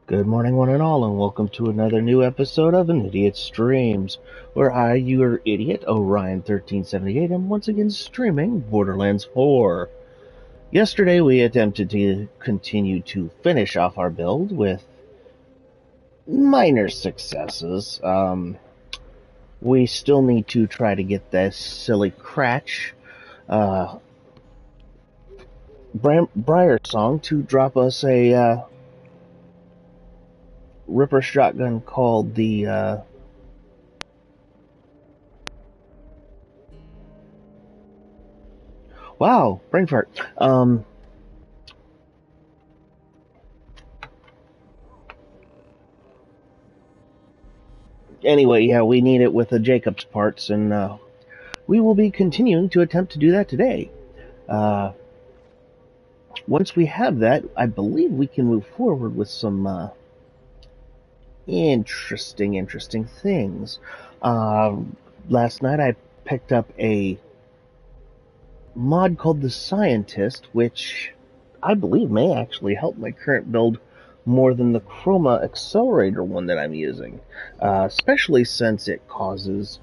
Good morning, one and all, and welcome to another new episode of An Idiot Streams, where I, your idiot, Orion1378, am once again streaming Borderlands 4. Yesterday, we attempted to continue to finish off our build with minor successes. We still need to try to get this silly Cratch, Briar Song to drop us a, Ripper shotgun called the, wow, brain fart. Anyway, yeah, we need it with the Jacobs parts, and we will be continuing to attempt to do that today. Once we have that, I believe we can move forward with some interesting things. Last night I picked up a mod called the Scientist, which I believe may actually help my current build more than the Chroma Accelerator one that I'm using, especially since it causes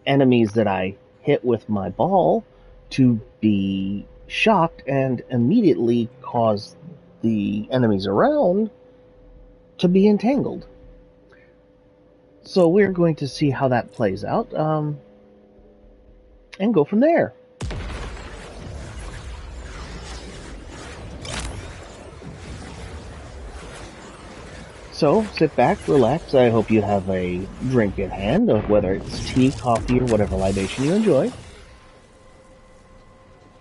enemies that I hit with my ball to be shocked and immediately cause the enemies around to be entangled. So we're going to see how that plays out, and go from there. So sit back, relax. I hope you have a drink in hand, whether it's tea, coffee, or whatever libation you enjoy.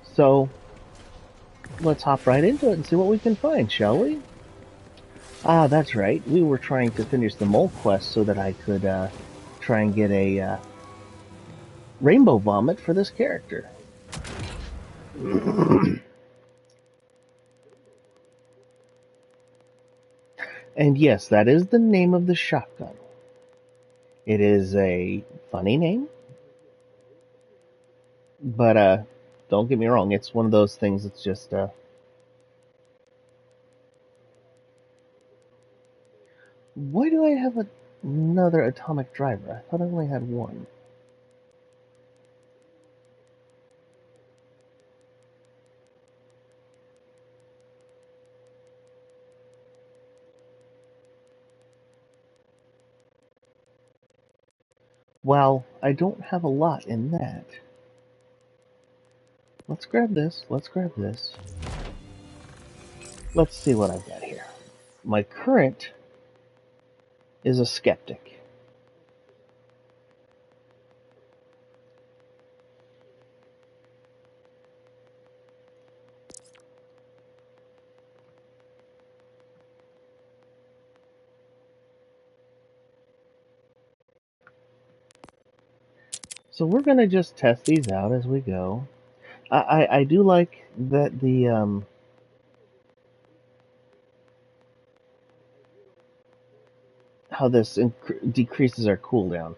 So let's hop right into it and see what we can find, shall we? Ah, that's right. We were trying to finish the mole quest so that I could try and get a rainbow vomit for this character. And yes, that is the name of the shotgun. It is a funny name, but don't get me wrong, it's one of those things that's just why do I have another atomic driver? I thought I only had one. Well, I don't have a lot in that. Let's grab this. Let's grab this. Let's see what I've got here. My current is a skeptic. So we're going to just test these out as we go. I do like that how this decreases our cooldown.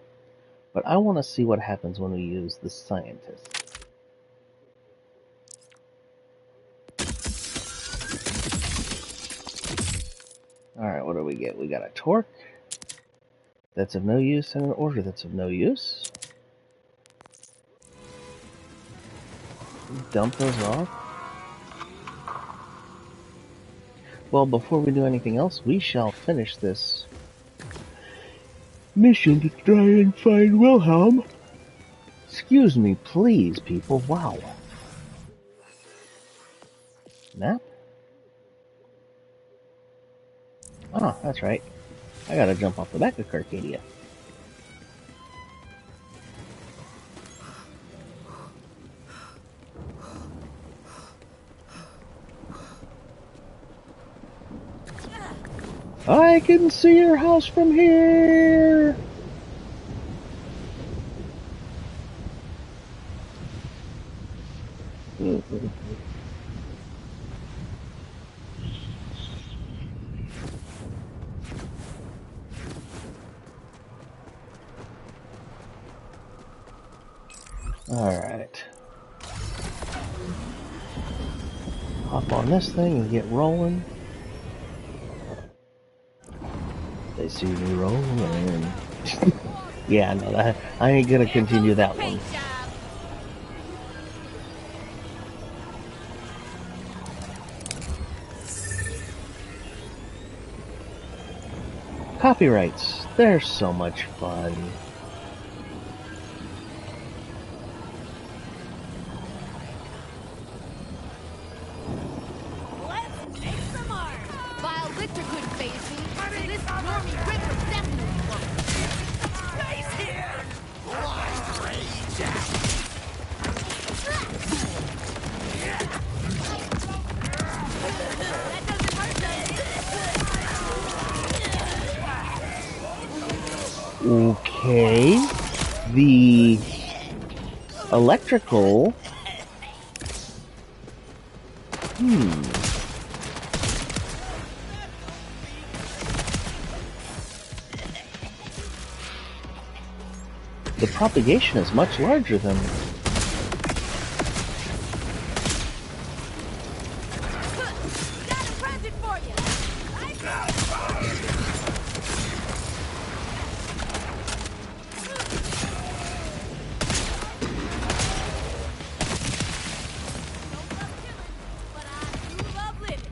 But I want to see what happens when we use the Scientist. Alright, what do we get? We got a torque that's of no use and an order that's of no use. Dump those off. Well, before we do anything else, we shall finish this mission to try and find Wilhelm. Excuse me, please, people. Wow. Map? Oh, that's right. I gotta jump off the back of Carcadia. I can see your house from here! Alright. Hop on this thing and get rolling. see me rolling. Yeah, no, that I ain't gonna continue that one. Copyrights, they're so much fun. Okay, the electrical. The propagation is much larger than.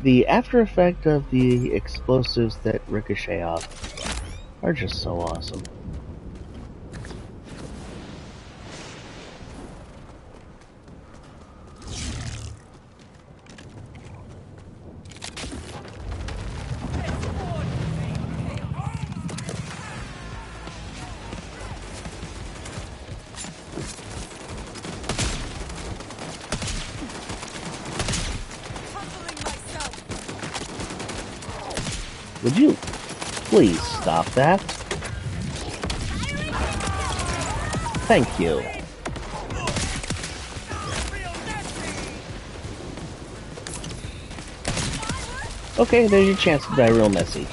The after effect of the explosives that ricochet off are just so awesome. Would you please stop that? Thank you. Okay, there's your chance to die real messy.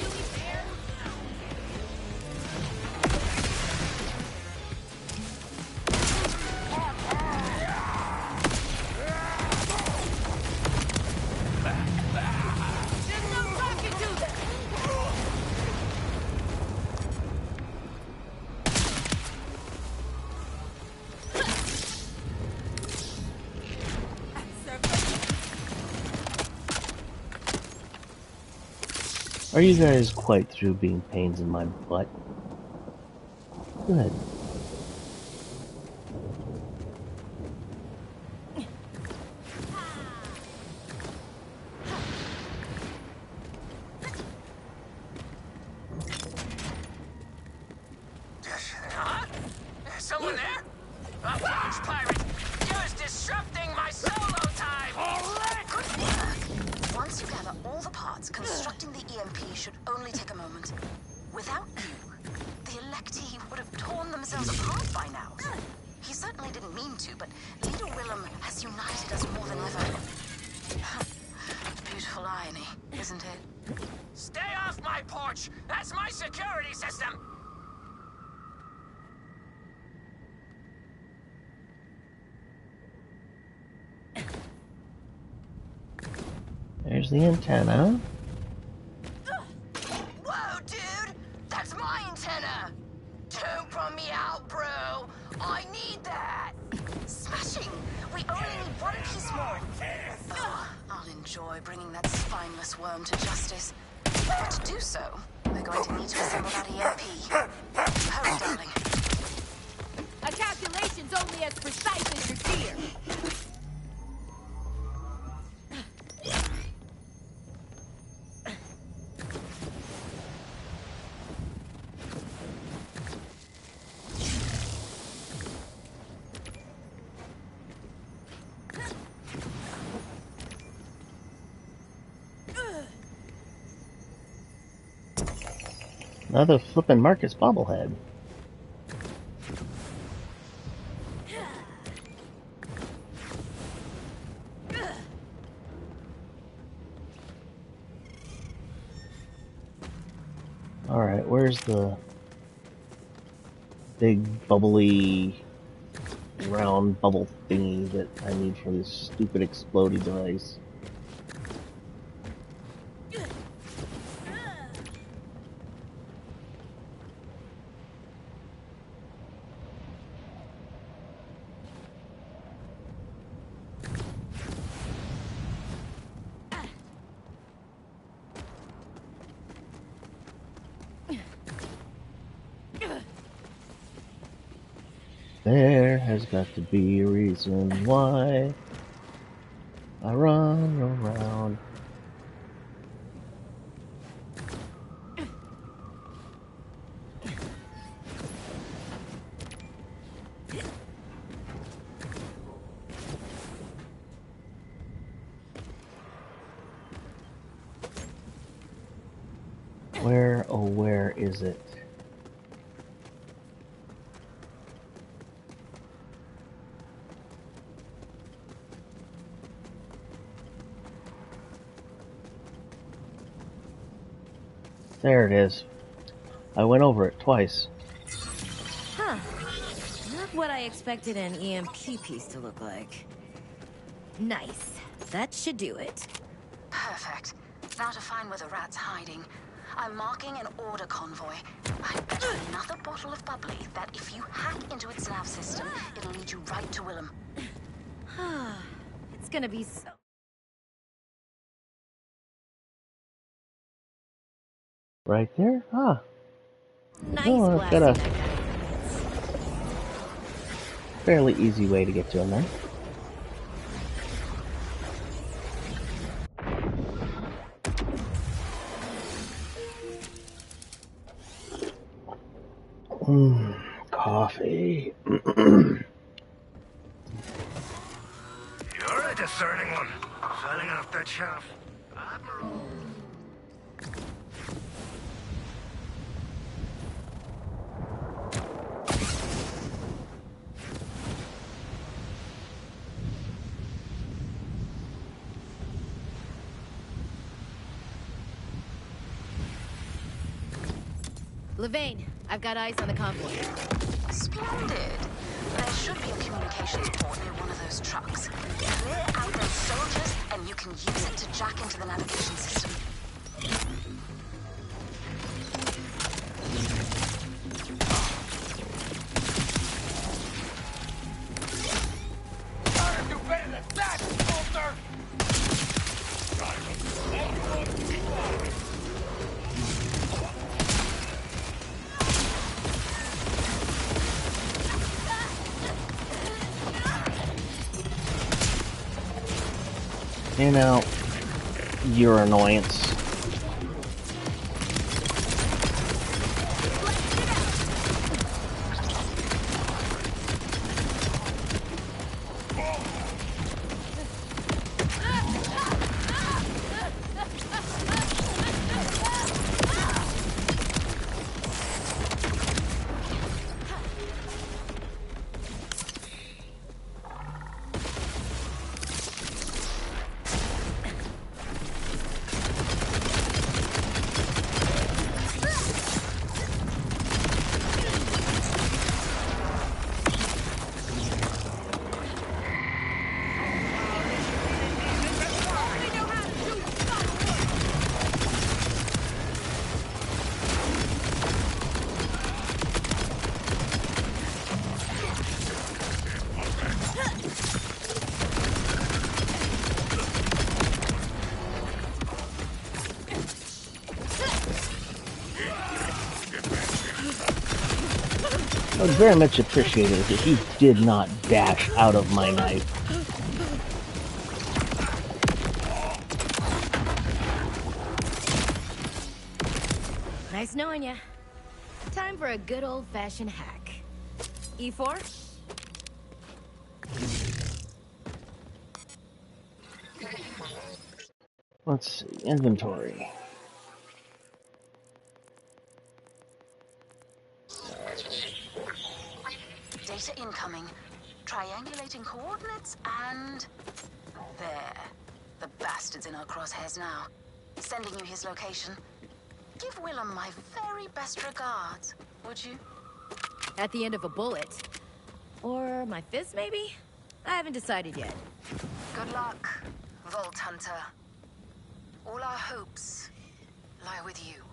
Are you guys quite through being pains in my butt? Good. Someone there? A box pirate! You're disrupting my solo time! Good work. Once you gather all the parts, constructing the EMP should only take a moment. Without you, the Electi would have torn themselves apart by now. He certainly didn't mean to, but Leader Willem has united us more than ever. Beautiful irony, isn't it? Stay off my porch! That's my security system! There's the antenna. Whoa, dude! That's my antenna! Don't run me out, bro! I need that! Smashing! We only need one piece more. Oh, I'll enjoy bringing that spineless worm to justice. But to do so, we're going to need to assemble that EMP. Hurry, darling. A calculation's only as precise as your gear. Another flippin' Marcus bobblehead. Alright, where's the big bubbly round bubble thingy that I need for this stupid explodey device? There has got to be a reason why I run around. Where, oh, where is it? There it is. I went over it twice. Huh. Not what I expected an EMP piece to look like. Nice. That should do it. Perfect. Now to find where the rat's hiding. I'm marking an order convoy. I bet you another bottle of bubbly that if you hack into its nav system, it'll lead you right to Willem. It's gonna be so... Right there? Ah. nice Oh, I've blasting got that a guy. fairly easy way to get to him there. Coffee. You're a discerning one. Selling off that chaff. Admiral. Levain, I've got eyes on the convoy. Splendid. There should be a communications port near one of those trucks. Clear out those soldiers, and you can use it to jack into the navigation system. You know, your annoyance. I would very much appreciate it if you did not dash out of my knife. Nice knowing ya. Time for a good old-fashioned hack. E4? Let's see, inventory. Data incoming. Triangulating coordinates and... there. The bastard's in our crosshairs now. Sending you his location. Give Willem my very best regards, would you? At the end of a bullet. Or my fist, maybe? I haven't decided yet. Good luck, Vault Hunter. All our hopes lie with you.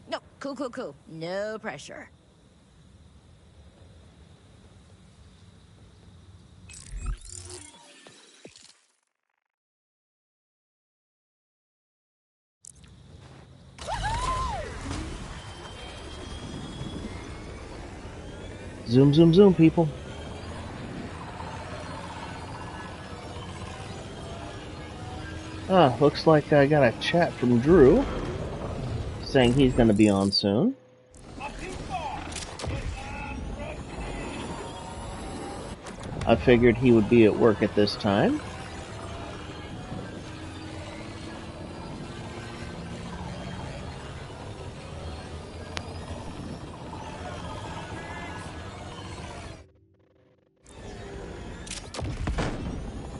No, cool. No pressure. Zoom, zoom, zoom, people. Ah, looks like I got a chat from Drew saying he's going to be on soon. I figured he would be at work at this time.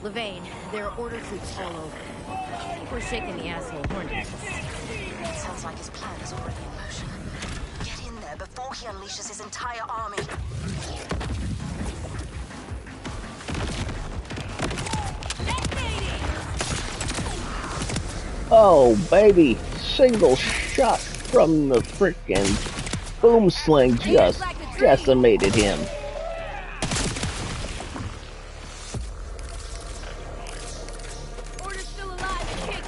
Levain, there are order troops all over. I think we're shaking the asshole hornets. Sounds like his plan is already in motion. Get in there before he unleashes his entire army. Oh, baby. Single shot from the frickin' boom sling just decimated him. Order's still alive and kicking.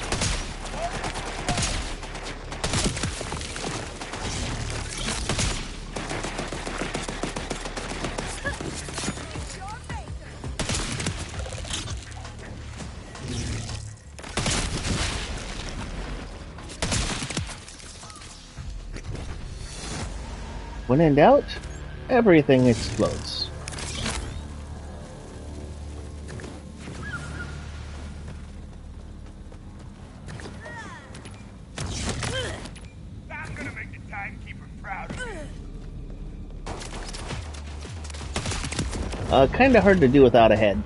When in doubt, everything explodes. I'm gonna make the timekeeper proud of you. Kinda hard to do without a head.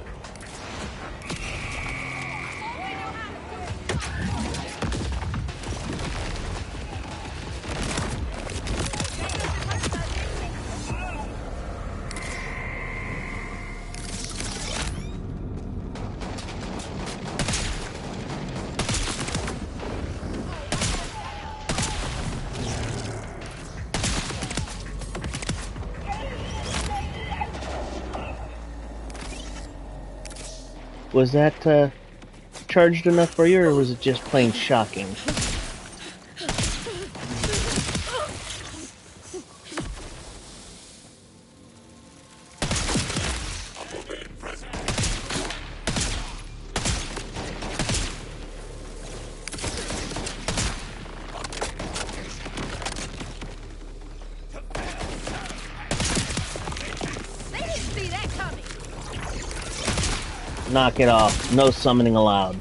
Was that, charged enough for you, or was it just plain shocking? They didn't see that coming. Knock it off. No summoning allowed.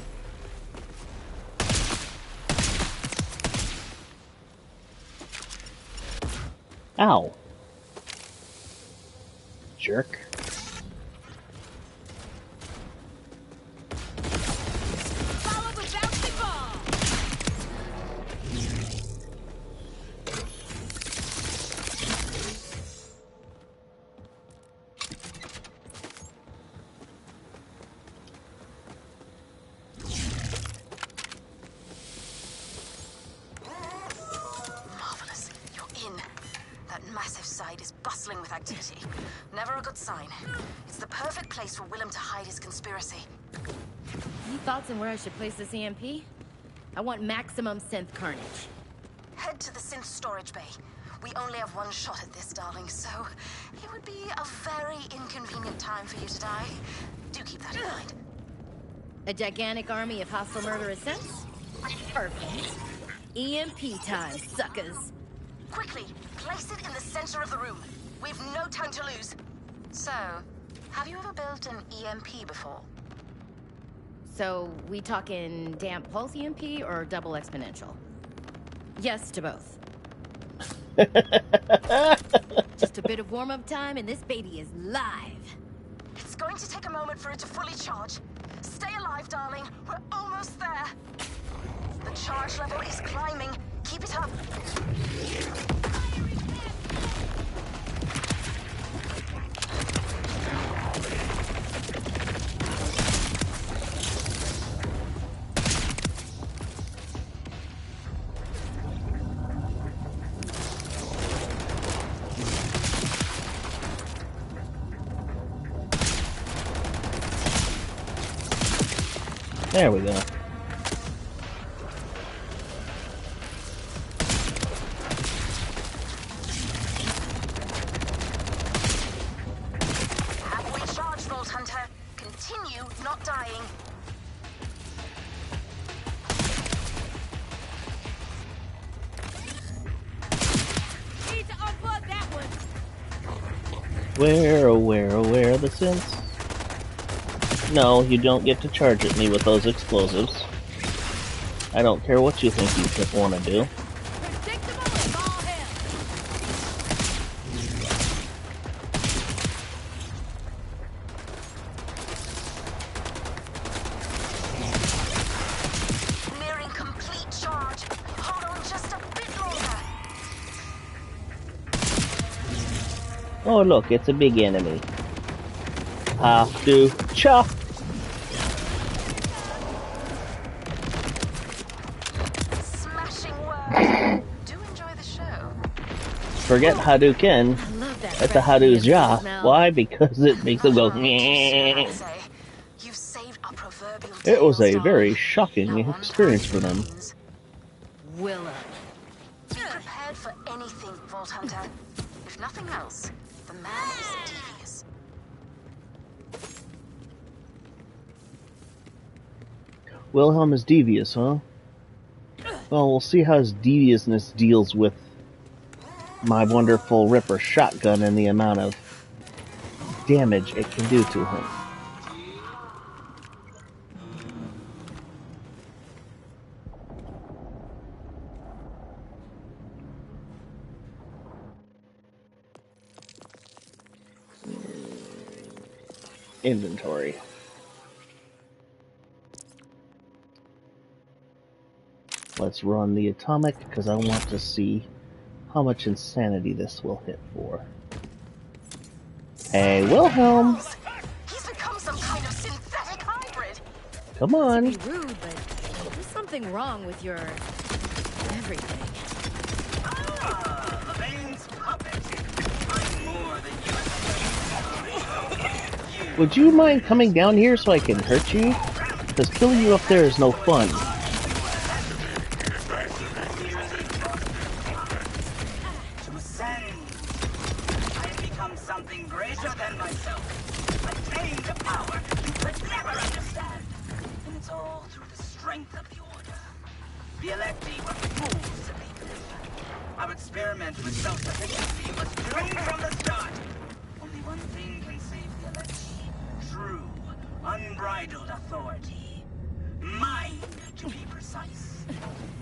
Ow. Jerk. Follow the bouncing ball. Marvelous. You're in. That massive side is bustling with activity. Never a good sign. It's the perfect place for Willem to hide his conspiracy. Any thoughts on where I should place this EMP? I want maximum synth carnage. Head to the synth storage bay. We only have one shot at this, darling, so it would be a very inconvenient time for you to die. Do keep that in mind. A gigantic army of hostile murderous synths? Perfect. EMP time, suckers. Quickly, place it in the center of the room. We've no time to lose. So, have you ever built an EMP before? So, we talking damp pulse EMP or double exponential? Yes to both. Just a bit of warm-up time and this baby is live. It's going to take a moment for it to fully charge. Stay alive, darling. We're almost there. The charge level is climbing. Keep it up. There we go. you, not dying. Need to unplug that one. Where, oh where, oh where are the synths? No, you don't get to charge at me with those explosives. I don't care what you think you want to do. Predictable as all hell. Nearing complete charge. Hold on just a bit longer. Oh look, it's a big enemy. Have to chop. Smashing work. Do enjoy the show. Forget Hadouken. I love that. At the fresh Hadouja. smell. Why? Because it makes them go. You've saved our proverbial It was a tails, very Now shocking one experience for them. means Willow. be prepared for anything, Vault Hunter. If nothing else, the man is devious. Wilhelm is devious, huh? Well, we'll see how his deviousness deals with my wonderful Ripper shotgun and the amount of damage it can do to him. Inventory. Let's run the atomic, because I want to see how much insanity this will hit for. Hey, Wilhelm! He's become some kind of synthetic hybrid. Come on! Be rude, but there's something wrong with your everything. The Bane's puppet. I'm more than you. Would you mind coming down here so I can hurt you? Because killing you up there is no fun. To ascend. I have become something greater than myself. Attained a power you could never understand. And it's all through the strength of the Order. The Electi were fools to be with. Our experiment with self-sufficiency was doomed from the start. Only one thing can save the Electi. True, unbridled authority. Mine, to be precise.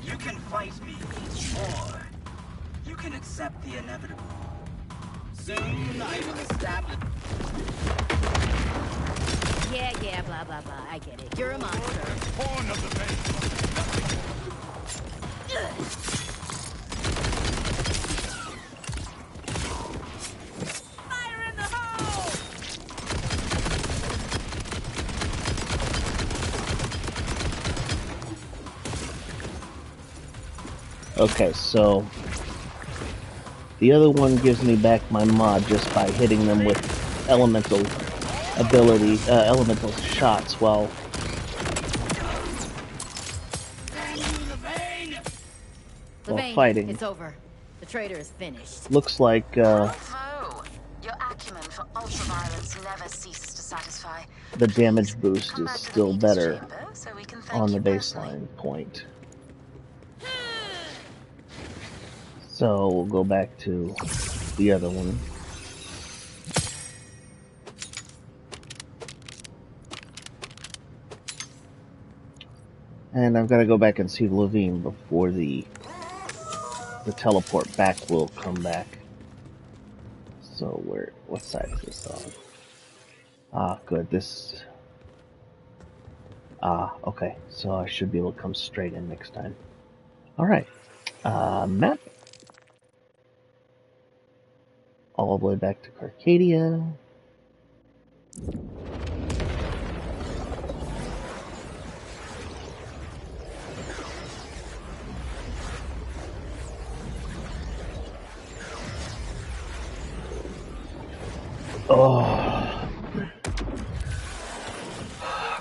You can fight me, or you can accept the inevitable. Soon I will establish... Yeah, blah, blah, blah. I get it. You're a monster. Horn of the Bane. Fire in the hole! Okay, so the other one gives me back my mod just by hitting them with elemental ability, elemental shots while Levain, fighting. it's over. The traitor is finished. Looks like Bravo! Your acumen for ultraviolence never ceases to satisfy. the damage boost Come is back to still Edith's better chamber so we can thank on the you personally. baseline point. So we'll go back to the other one. And I've got to go back and see Levine before the teleport back will come back. So what side is this on? Ah, good. This. Ah, okay. So I should be able to come straight in next time. All right. Map. All the way back to Carcadia. Oh.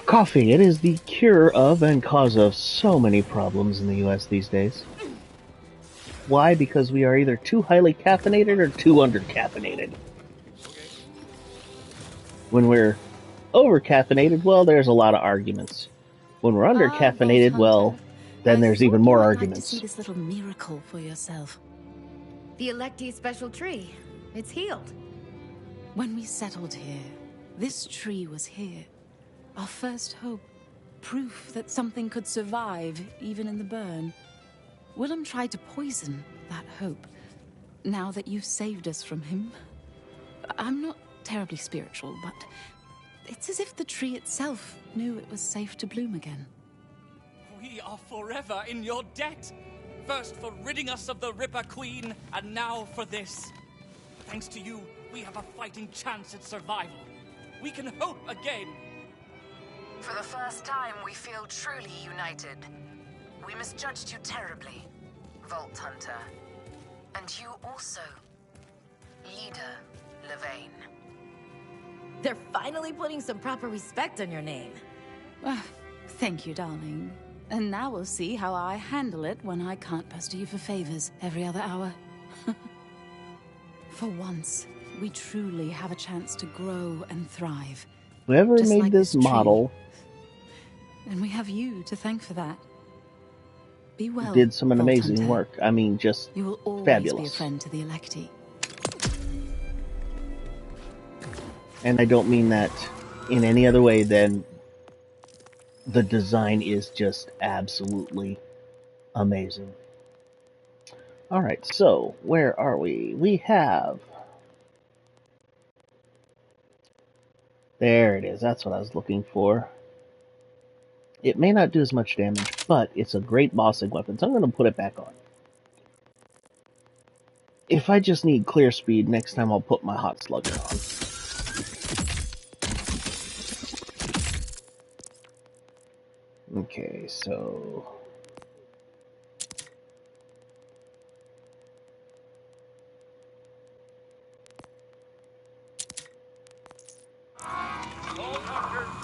Coffee. It is the cure of and cause of so many problems in the US these days. Why? Because we are either too highly caffeinated or too under-caffeinated. When we're Over caffeinated, well, there's a lot of arguments. When we're under caffeinated, well, then there's even more arguments. Like to see this little miracle for yourself. The Electi special tree. It's healed. When we settled here, this tree was here. Our first hope. Proof that something could survive, even in the burn. Willem tried to poison that hope. Now that you've saved us from him, I'm not terribly spiritual, but it's as if the tree itself knew it was safe to bloom again. We are forever in your debt. First for ridding us of the Ripper Queen, and now for this. Thanks to you, we have a fighting chance at survival. We can hope again. For the first time, we feel truly united. We misjudged you terribly, Vault Hunter. And you also, Leader Levain. They're finally putting some proper respect on your name. Thank you, darling. And now we'll see how I handle it when I can't pester you for favors every other hour. For once, we truly have a chance to grow and thrive. Whoever Just made like this tree. model And we have you to thank for that. Be well, did some Vault amazing Hunter. work. I mean, just You will always fabulous. be a friend to the Electi. And I don't mean that in any other way than the design is just absolutely amazing. Alright, so where are we? We have... There it is, that's what I was looking for. It may not do as much damage, but it's a great bossing weapon, so I'm going to put it back on. If I just need clear speed, next time I'll put my Hot Slugger on. Okay, so...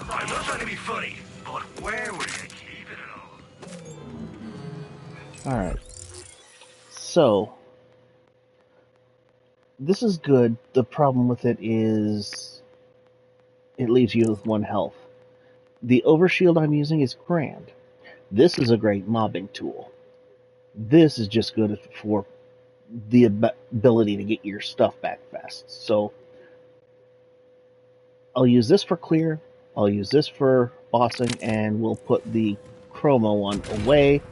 I'm not trying to be funny, but where were you keeping it all? Alright. So... This is good. The problem with it is... It leaves you with 1 health. The overshield I'm using is grand. This is a great mobbing tool. This is just good for the ability to get your stuff back fast. So, I'll use this for clear, I'll use this for bossing, and we'll put the chroma one away,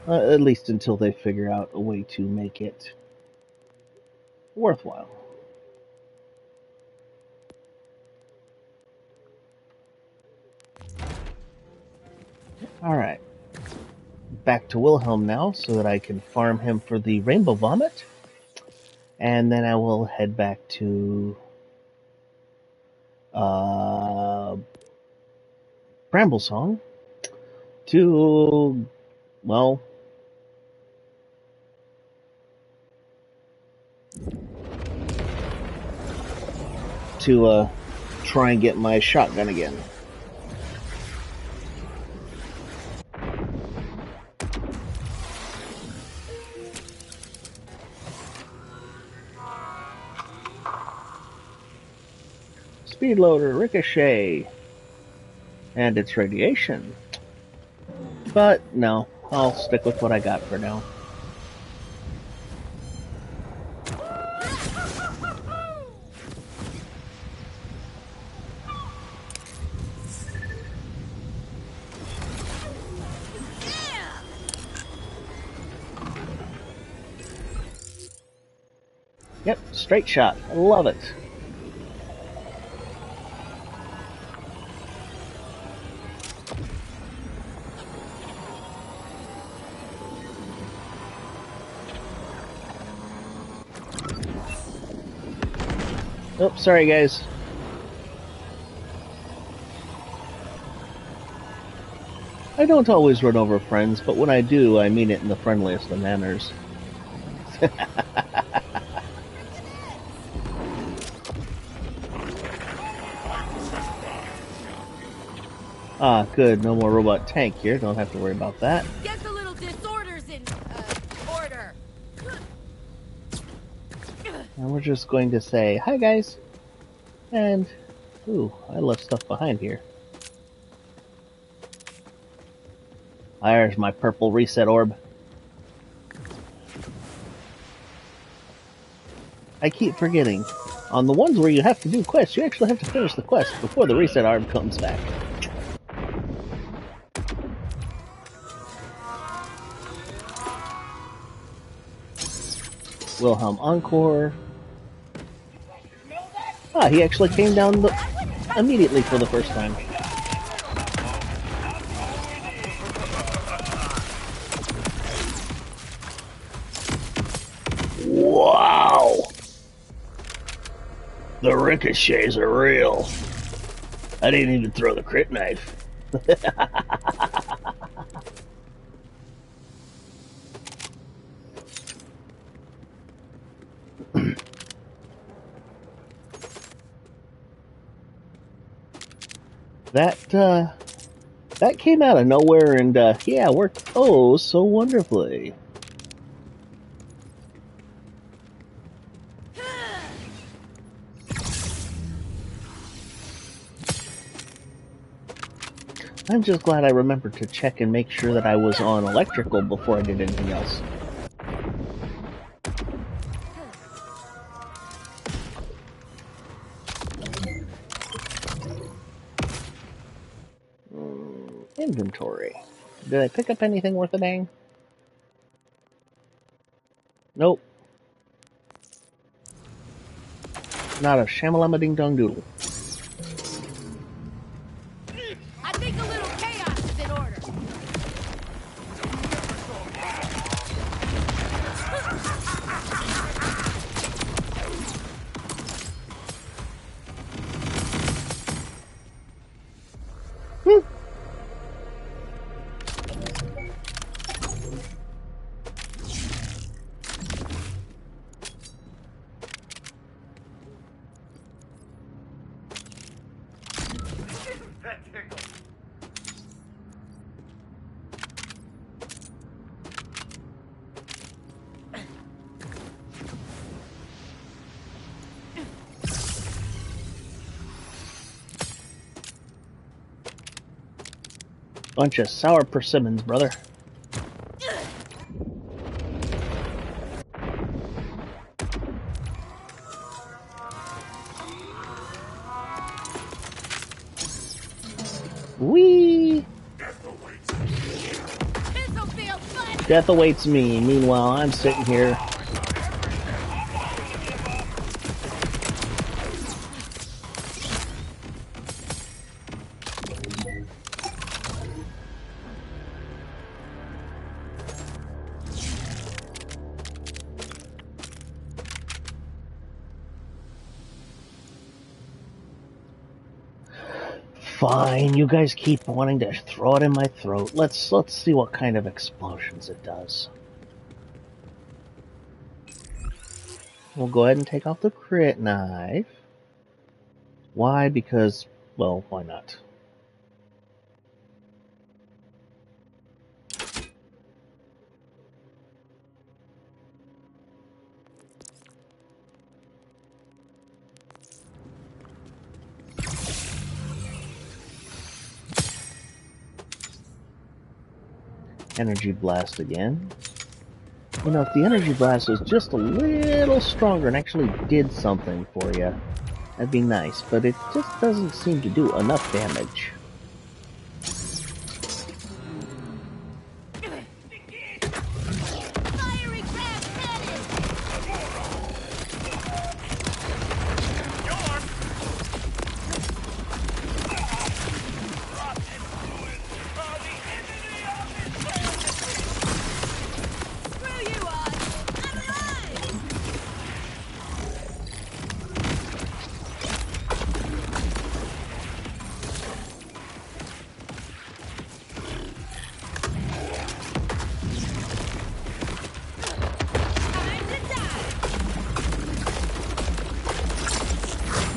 at least until they figure out a way to make it worthwhile. Alright. Back to Wilhelm now, so that I can farm him for the Rainbow Vomit. And then I will head back to... Bramble Song. To... well... to, try and get my shotgun again. Speed loader, ricochet, and its radiation. But no, I'll stick with what I got for now. Yep, straight shot. I love it. Oh, sorry guys. I don't always run over friends, but when I do, I mean it in the friendliest of manners. Ah, good. No more robot tank here. Don't have to worry about that. Get the little disorders in order. And we're just going to say, hi guys, and Ooh, I left stuff behind here. There's my purple reset orb. I keep forgetting. On the ones where you have to do quests, you actually have to finish the quest before the reset orb comes back. Wilhelm Encore. Ah, he actually came down immediately for the first time. Wow! The ricochets are real. I didn't even throw the crit knife. That came out of nowhere and, yeah, worked oh so wonderfully. I'm just glad I remembered to check and make sure that I was on electrical before I did anything else. Inventory. Did I pick up anything worth a dang? Nope. Not a shamalama ding dong doodle. I think a little chaos is in order. Bunch of sour persimmons, brother. Whee! Death awaits me. Meanwhile, I'm sitting here. Fine, you guys keep wanting to throw it in my throat. Let's see what kind of explosions it does. We'll go ahead and take off the crit knife. Why? Because, well, why not? Energy blast again. You know, if the energy blast was just a little stronger and actually did something for you, that'd be nice, but it just doesn't seem to do enough damage.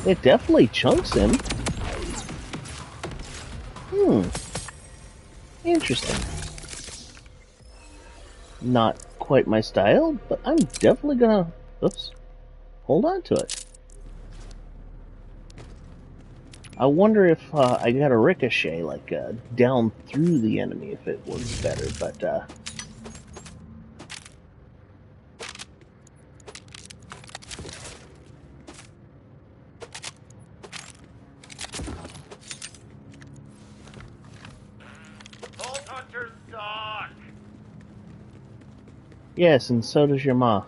It definitely chunks him. Interesting. Not quite my style, but I'm definitely gonna, oops, hold on to it. I wonder if I got a ricochet, like down through the enemy, if it works better, but Vault Hunter's gone! yes, and so does your ma.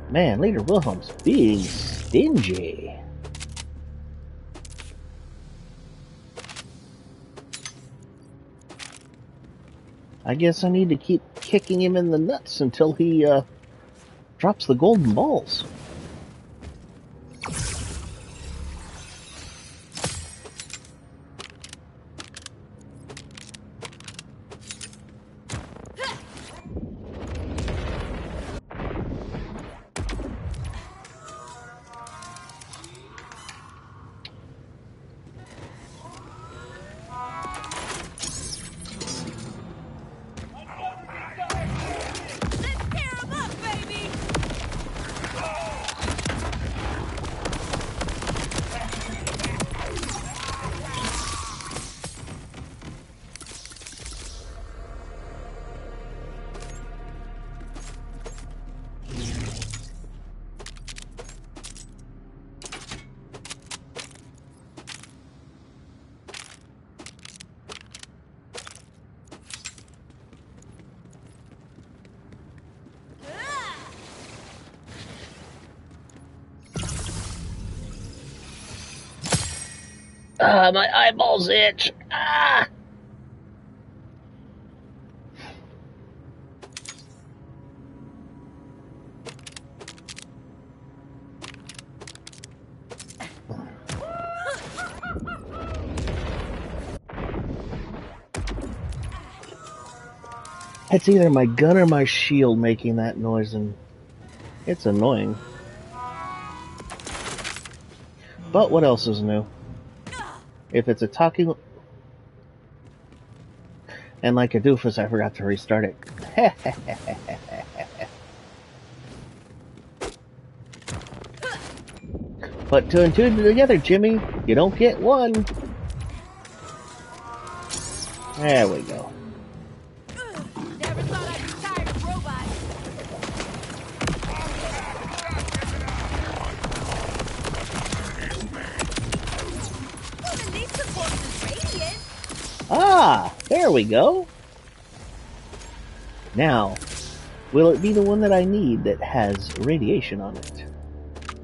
Man, Leader Wilhelm's being stingy. I guess I need to keep kicking him in the nuts until he drops the golden balls. My eyeballs itch. Ah! It's either my gun or my shield making that noise, and it's annoying. But what else is new? If it's a talking... And like a doofus, I forgot to restart it. Put two and two together, Jimmy. You don't get one. There we go. Never thought I'd be tired of robots. Even these supports radiant. Ah, there we go. Now, will it be the one that I need that has radiation on it?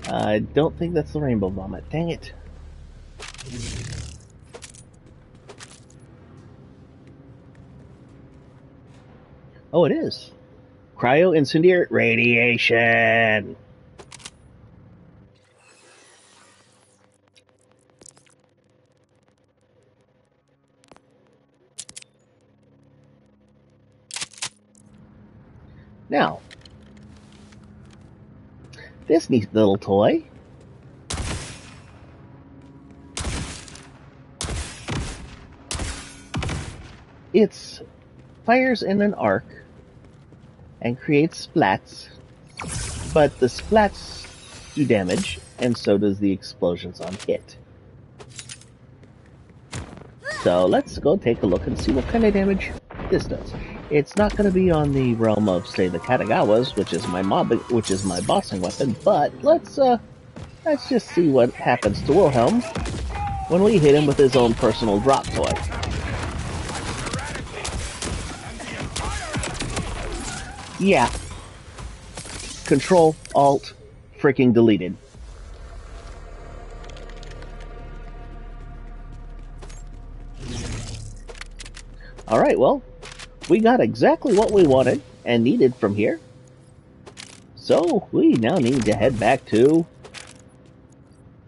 I don't think that's the rainbow vomit. Dang it. Oh, it is. Cryo incendiary radiation. Now, this neat little toy it fires in an arc and creates splats, but the splats do damage, and so does the explosions on hit. So let's go take a look and see what kind of damage this does. It's not going to be on the realm of, say, the Katagawas, which is my bossing weapon, but let's just see what happens to Wilhelm when we hit him with his own personal drop toy. Yeah. Control, Alt, freaking deleted. Alright, well, we got exactly what we wanted. and needed from here. So we now need to head back to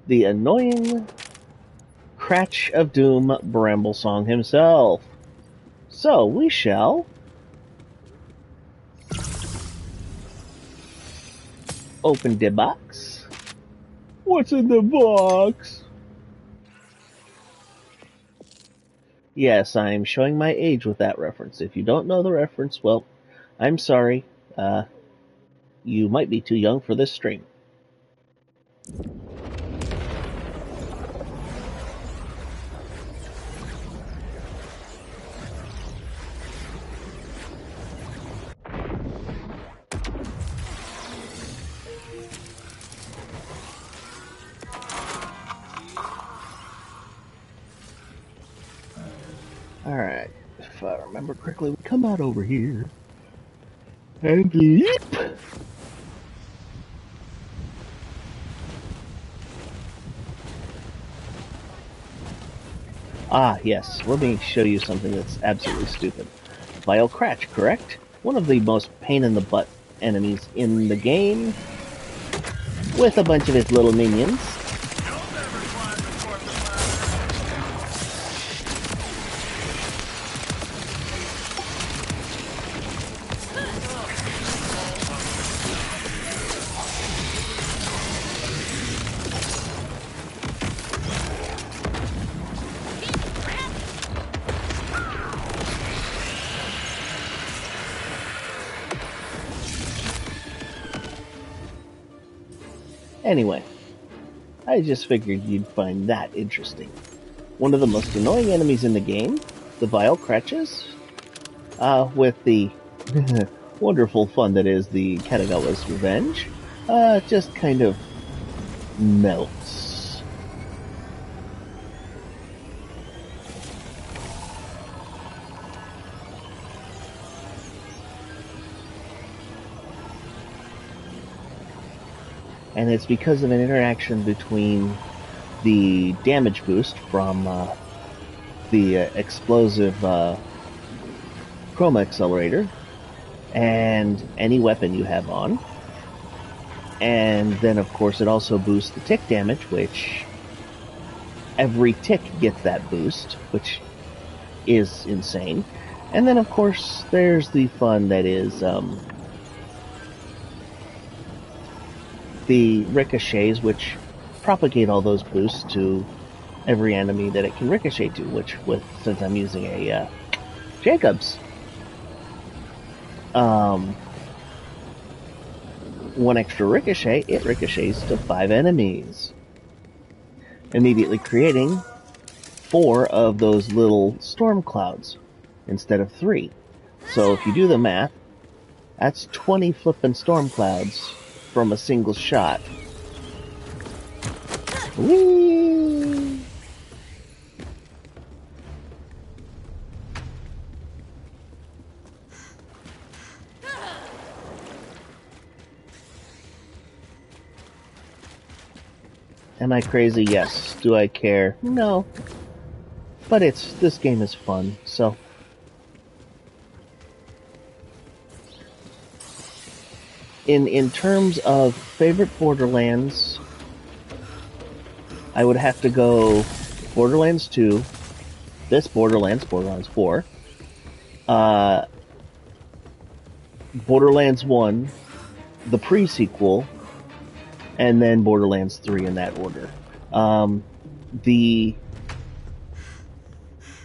the annoying Cratch of Doom Bramblesong himself. So we shall open the box. What's in the box? Yes, I'm showing my age with that reference. If you don't know the reference, well, I'm sorry. You might be too young for this stream. Alright, if I remember correctly, we come out over here. And leap! Ah, yes, let me show you something that's absolutely stupid. Vile Cratch, correct? One of the most pain-in-the-butt enemies in the game, with a bunch of his little minions. Anyway, I just figured you'd find that interesting. One of the most annoying enemies in the game, the Vile Cratches, with the wonderful fun that is the Katagawa's Revenge, just kind of melts. And it's because of an interaction between the damage boost from the explosive chroma accelerator and any weapon you have on. And then, of course, it also boosts the tick damage, which every tick gets that boost, which is insane. And then, of course, there's the fun that is the ricochets, which propagate all those boosts to every enemy that it can ricochet to, which, since I'm using a Jacobs, one extra ricochet, it ricochets to 5 enemies, immediately creating 4 of those little storm clouds instead of 3. So if you do the math, that's 20 flippin' storm clouds from a single shot. Whee! Am I crazy? Yes. Do I care? No. But this game is fun, so. In terms of favorite Borderlands, I would have to go Borderlands 2, this Borderlands 4, Borderlands 1, the pre-sequel, and then Borderlands 3 in that order. The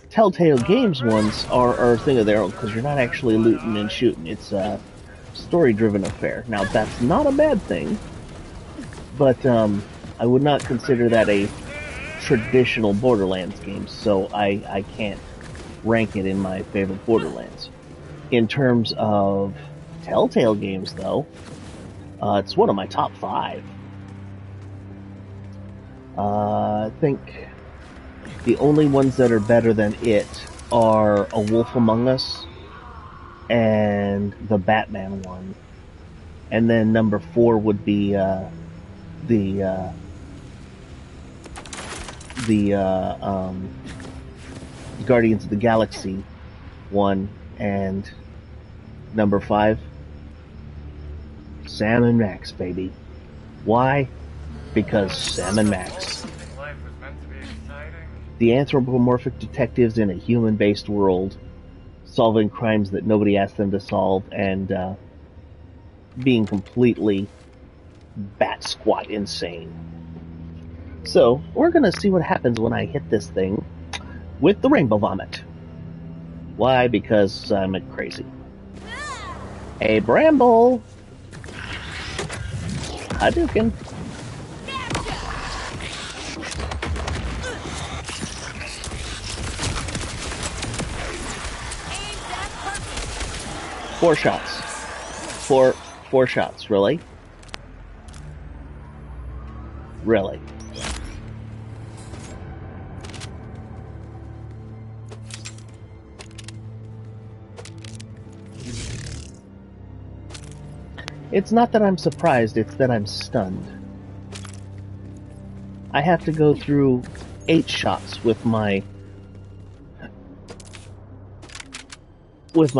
Telltale Games ones are a thing of their own, because you're not actually looting and shooting. It's a story-driven affair. Now, that's not a bad thing, but I would not consider that a traditional Borderlands game, so I can't rank it in my favorite Borderlands. In terms of Telltale games, though, it's one of my top 5. I think the only ones that are better than it are A Wolf Among Us and the Batman one. And then number 4 would be the Guardians of the Galaxy one, and Number 5, Sam and Max, baby. Why? Because Sam and Max. Life was meant to be exciting. The anthropomorphic detectives in a human-based world, solving crimes that nobody asked them to solve, and being completely bat-squat insane. So, we're gonna see what happens when I hit this thing with the rainbow vomit. Why? Because I'm crazy. Hey, Bramble! Hadouken! 4 shots. Four shots, really? Really? It's not that I'm surprised, it's that I'm stunned. I have to go through 8 shots with my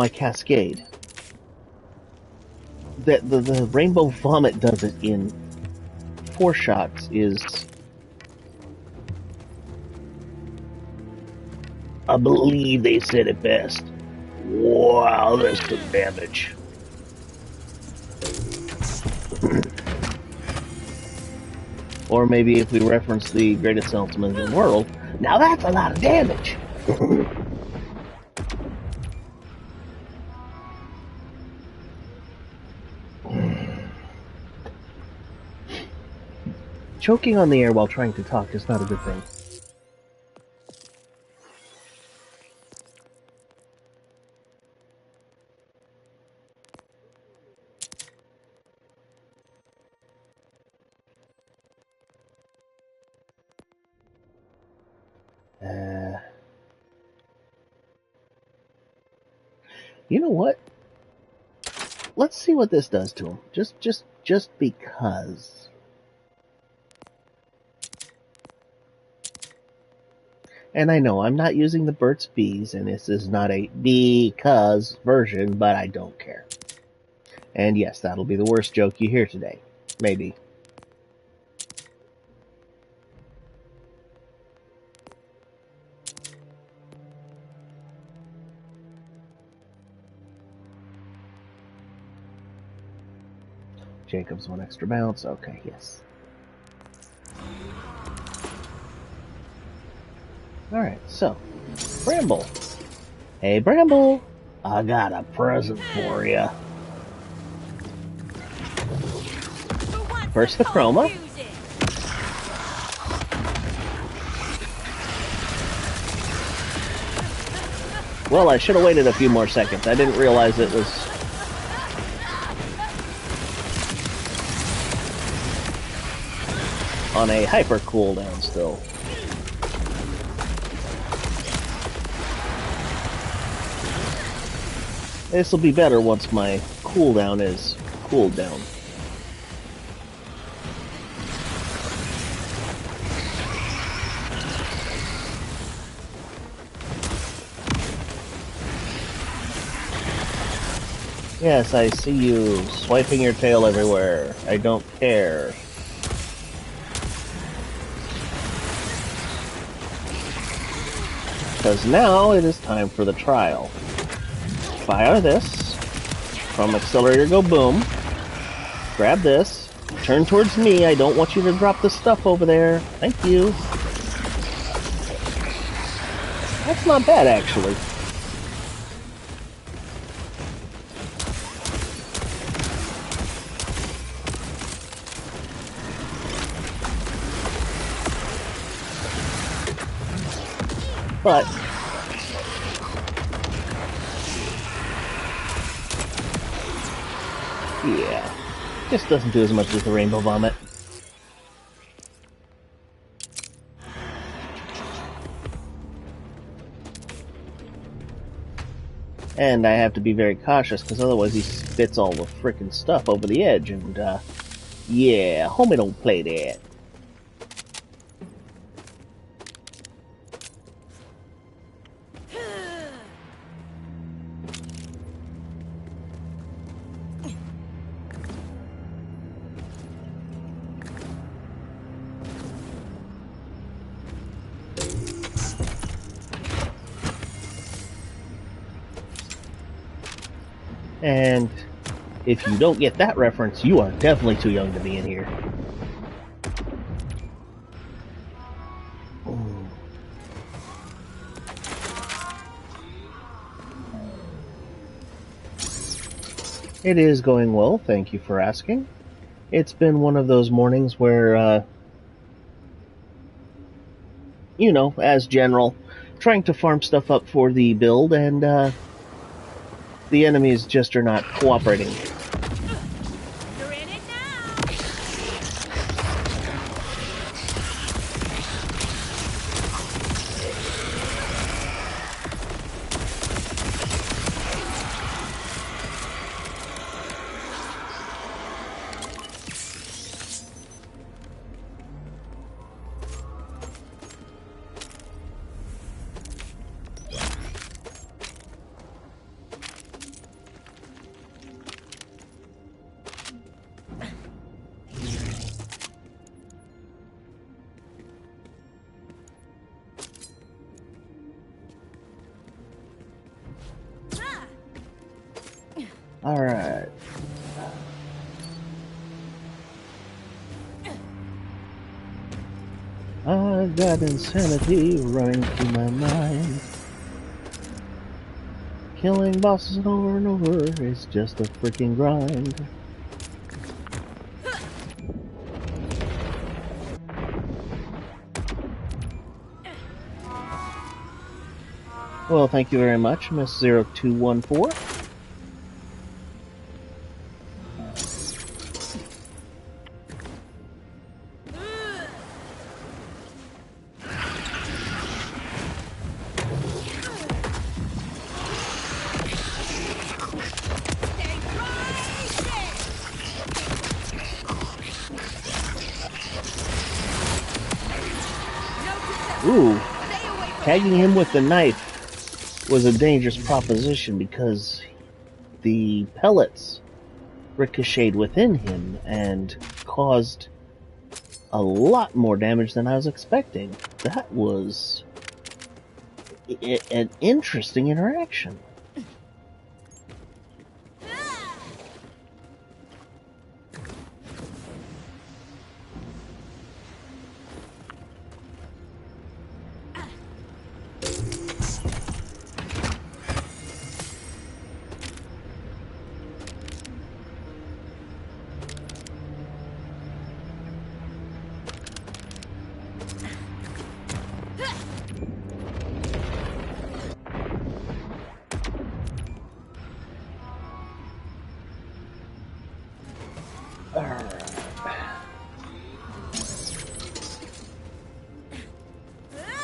cascade. The rainbow vomit does it in 4 shots is, I believe they said it best. Wow, that's some damage. Or maybe if we reference the greatest salesman in the world, now that's a lot of damage. Choking on the air while trying to talk is not a good thing. You know what? Let's see what this does to him. Just because. And I know I'm not using the Burt's Bees, and this is not a because version, but I don't care. And yes, that'll be the worst joke you hear today. Maybe. Jacob's 1 extra bounce. Okay, yes. Alright, so, Bramble. Hey, Bramble! I got a present for you. First the chroma. Well, I should have waited a few more seconds. I didn't realize it was... on a hyper cooldown still. This will be better once my cooldown is cooled down. Yes, I see you swiping your tail everywhere. I don't care. Because now it is time for the trial. Fire this. From accelerator, go boom. Grab this. Turn towards me. I don't want you to drop the stuff over there. Thank you. That's not bad, actually. But yeah, just doesn't do as much as the rainbow vomit. And I have to be very cautious because otherwise he spits all the frickin' stuff over the edge, and yeah, homie don't play that. And if you don't get that reference, you are definitely too young to be in here. It is going well, thank you for asking. It's been one of those mornings where, you know, as general, trying to farm stuff up for the build, and the enemies just are not cooperating. You're in it now. Alright. I got insanity running through my mind. Killing bosses over and over is just a freaking grind. Well, thank you very much, Miss 0214. Ooh, tagging him with the knife was a dangerous proposition because the pellets ricocheted within him and caused a lot more damage than I was expecting. That was an interesting interaction.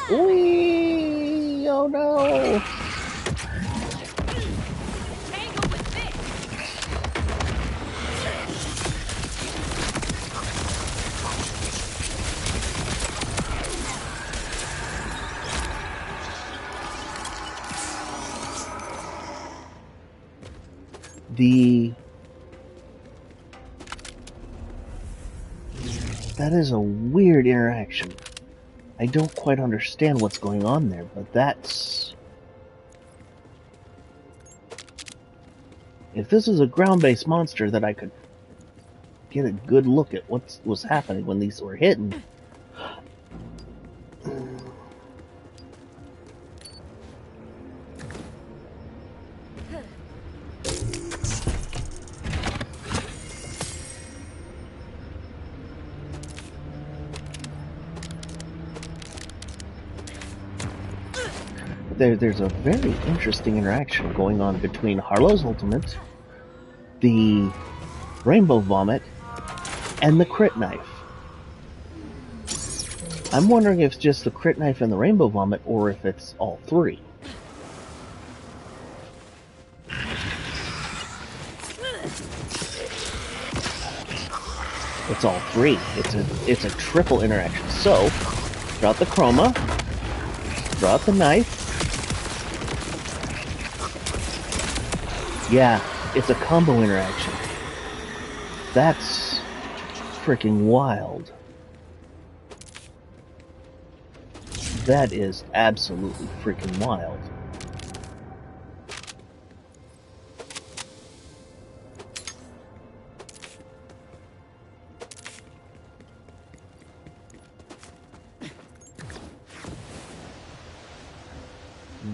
Whee! Oh no! Tangle with this. That is a weird interaction. I don't quite understand what's going on there, but that's... If this is a ground-based monster that I could get a good look at what was happening when these were hitting... There's a very interesting interaction going on between Harlow's Ultimate, the Rainbow Vomit, and the Crit Knife. I'm wondering if it's just the Crit Knife and the Rainbow Vomit, or if it's all three. It's all three. It's a triple interaction. So, draw out the Chroma, draw out the knife. Yeah, it's a combo interaction. That's freaking wild. That is absolutely freaking wild.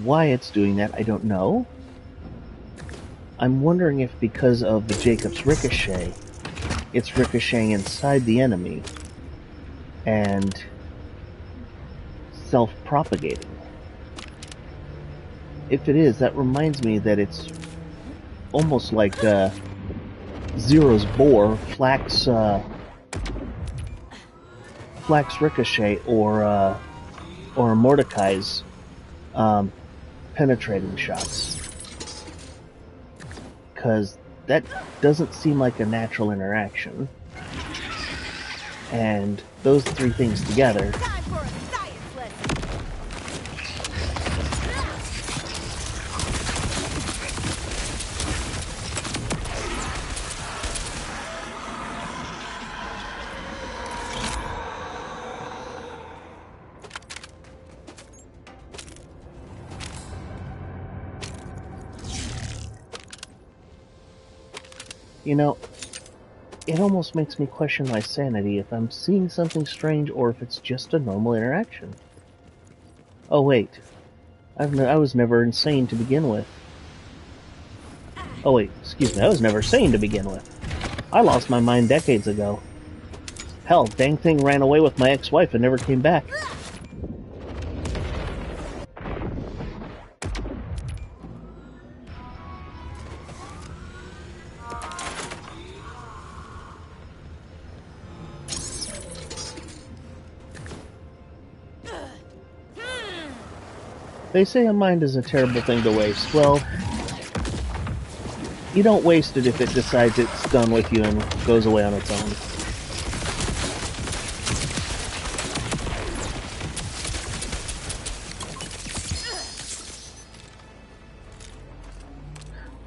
Why it's doing that, I don't know. I'm wondering if because of the Jacob's ricochet, it's ricocheting inside the enemy and self-propagating. If it is, that reminds me that it's almost like Zero's Boar, Flax Ricochet, or Mordecai's penetrating shots. Because that doesn't seem like a natural interaction. And those three things together... Time for a science lesson. You know, it almost makes me question my sanity if I'm seeing something strange or if it's just a normal interaction. Oh wait, I was never insane to begin with. Oh wait, excuse me, I was never sane to begin with. I lost my mind decades ago. Hell, dang thing ran away with my ex-wife and never came back. They say a mind is a terrible thing to waste. Well, you don't waste it if it decides it's done with you and goes away on its own.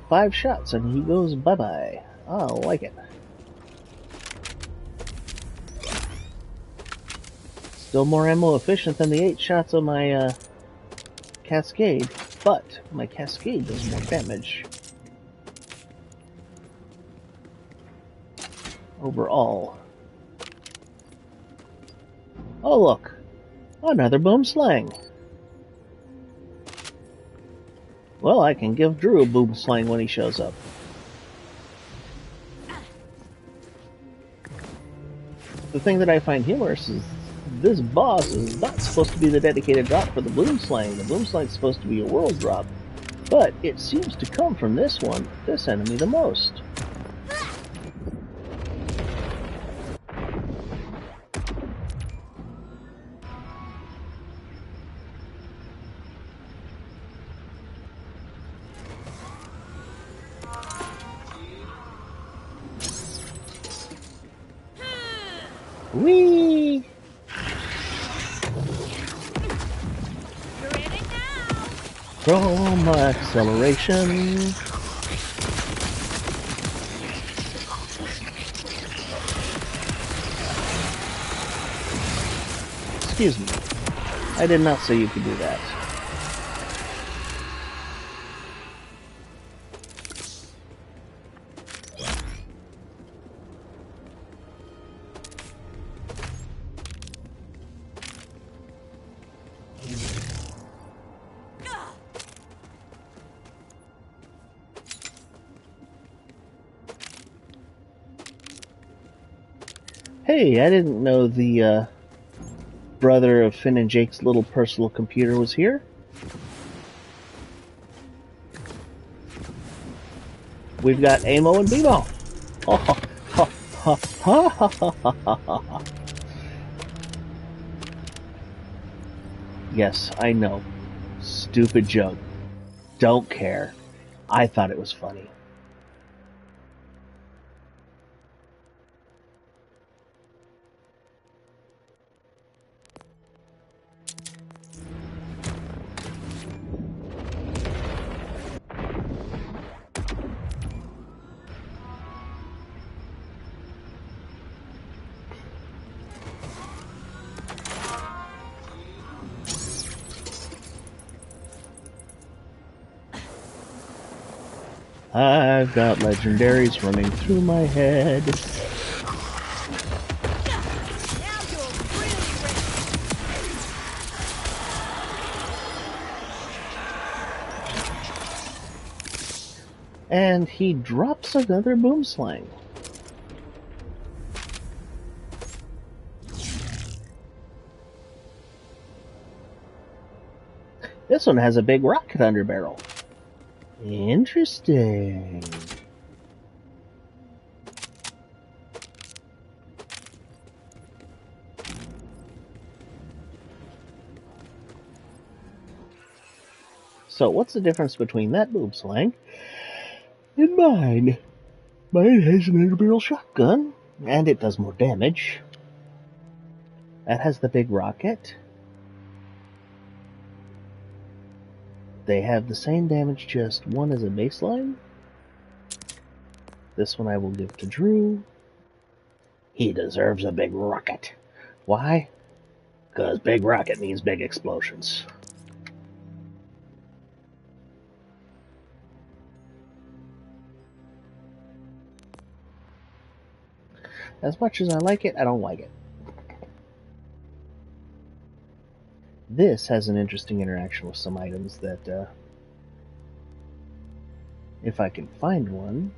Five shots and he goes bye-bye. I like it. Still more ammo efficient than the 8 shots on my Cascade, but my Cascade does more damage overall. Oh look, another boom slang. Well, I can give Drew a boom slang when he shows up. The thing that I find humorous is this boss is not supposed to be the dedicated drop for the boom slang. The boom slang is supposed to be a world drop, but it seems to come from this enemy the most. Whee! Chrome acceleration. Excuse me. I did not say you could do that. Hey, I didn't know the brother of Finn and Jake's little personal computer was here. We've got Amo and Bimo. Yes, I know. Stupid joke. Don't care. I thought it was funny. I've got legendaries running through my head. Now you're really ready. And he drops another boom slang. This one has a big rocket underbarrel. Interesting. So what's the difference between that boom slang and mine? Mine has an underbarrel shotgun, and it does more damage. That has the big rocket. They have the same damage, just one as a baseline. This one I will give to Drew. He deserves a big rocket. Why? Because big rocket means big explosions. As much as I like it, I don't like it. This has an interesting interaction with some items that, if I can find one.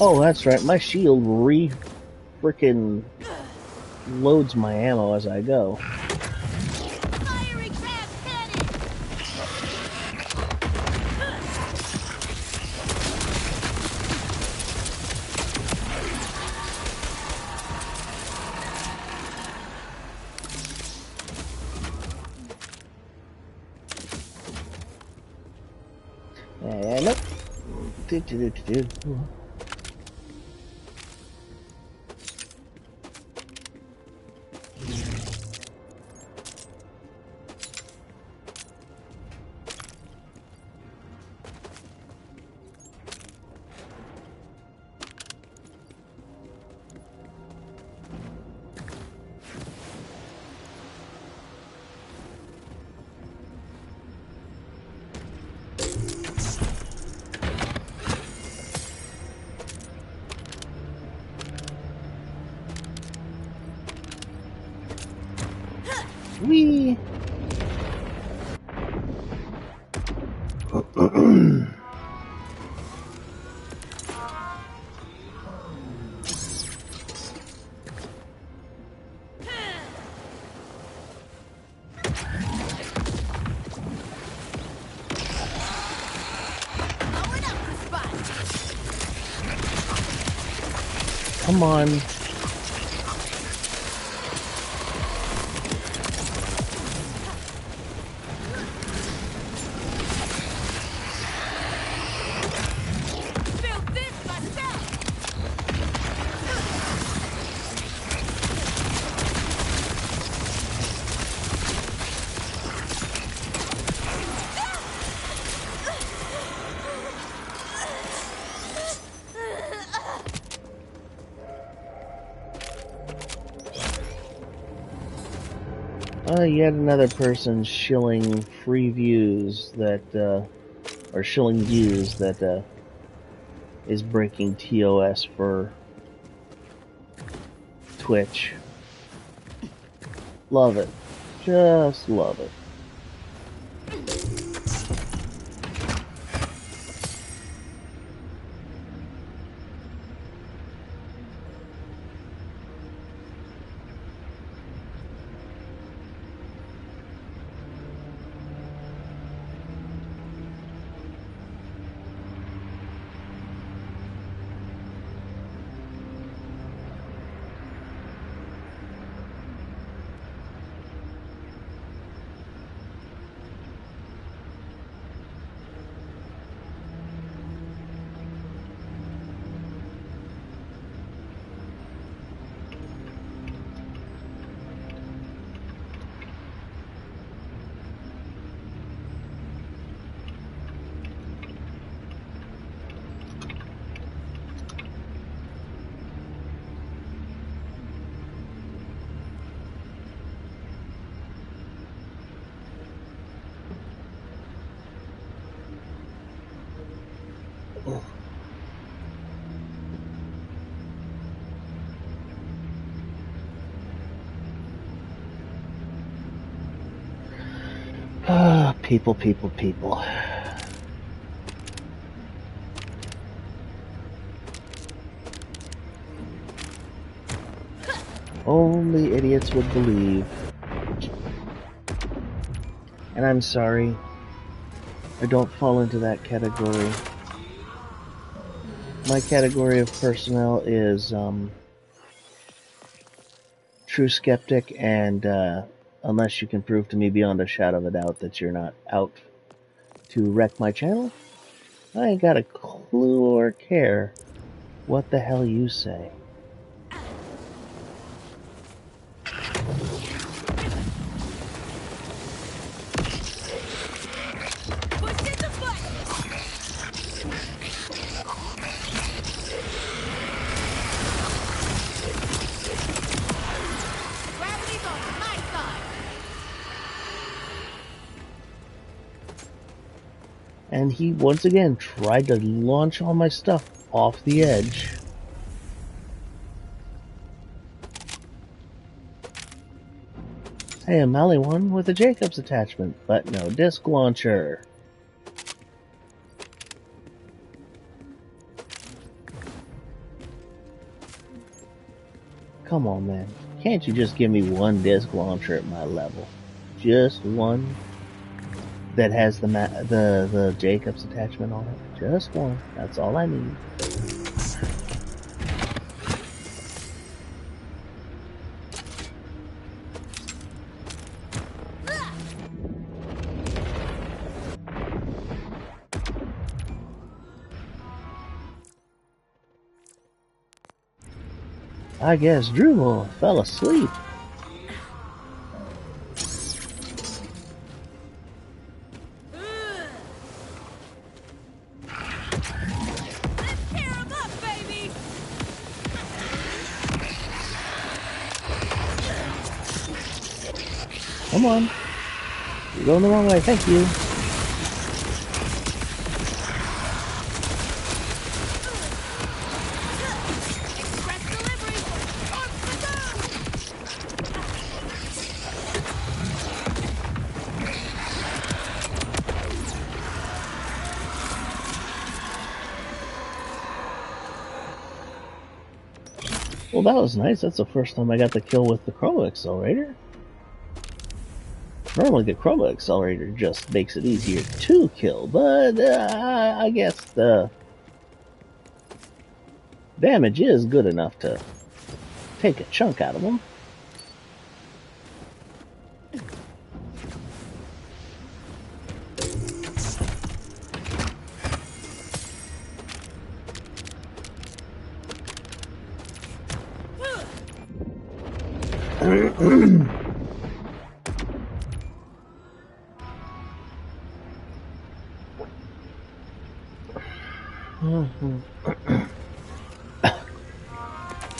Oh, that's right. My shield frickin' loads my ammo as I go. Firing ram cannon! Nope. Whee! Come on. Yet another person shilling free views that, or shilling views that, is breaking TOS for Twitch. Love it. Just love it. People, people, people. Only idiots would believe. And I'm sorry, I don't fall into that category. My category of personnel is true skeptic, and unless you can prove to me beyond a shadow of a doubt that you're not out to wreck my channel, I ain't got a clue or care what the hell you say. And he once again tried to launch all my stuff off the edge. Hey, a Maliwan with a Jacobs attachment, but no disc launcher. Come on, man. Can't you just give me one disc launcher at my level? Just one that has the Jacobs attachment on it. Just one. That's all I need. I guess Drumel fell asleep. Come on. You're going the wrong way, thank you. Well, that was nice. That's the first time I got the kill with the Chroma Accelerator. Normally the Chroma Accelerator just makes it easier to kill, but I guess the damage is good enough to take a chunk out of them.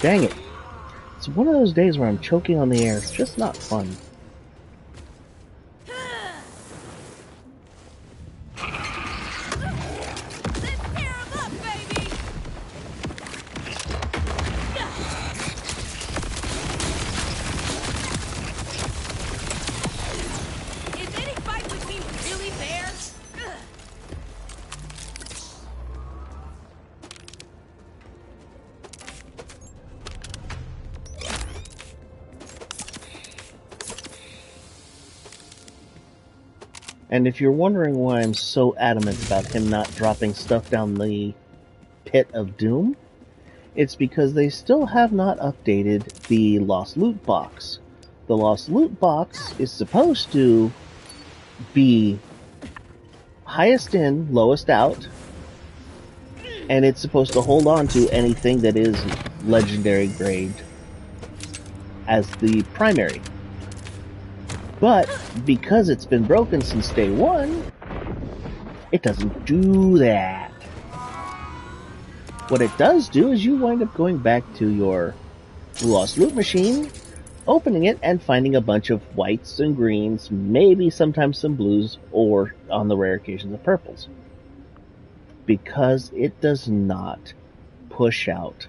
Dang it. It's one of those days where I'm choking on the air. It's just not fun. And if you're wondering why I'm so adamant about him not dropping stuff down the pit of doom, it's because they still have not updated the Lost Loot Box. The Lost Loot Box is supposed to be highest in, lowest out, and it's supposed to hold on to anything that is legendary grade as the primary. But because it's been broken since day one, it doesn't do that. What it does do is you wind up going back to your Lost Loot machine, opening it and finding a bunch of whites and greens, maybe sometimes some blues, or on the rare occasions of purples. Because it does not push out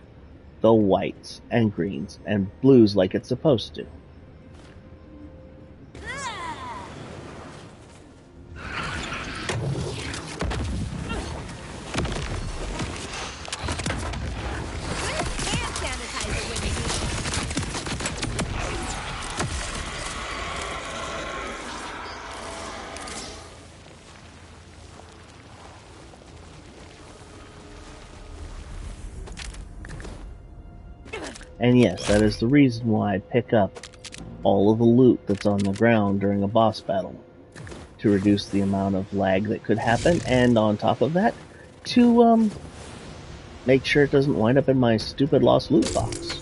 the whites and greens and blues like it's supposed to. And yes, that is the reason why I pick up all of the loot that's on the ground during a boss battle, to reduce the amount of lag that could happen, and on top of that, to make sure it doesn't wind up in my stupid lost loot box.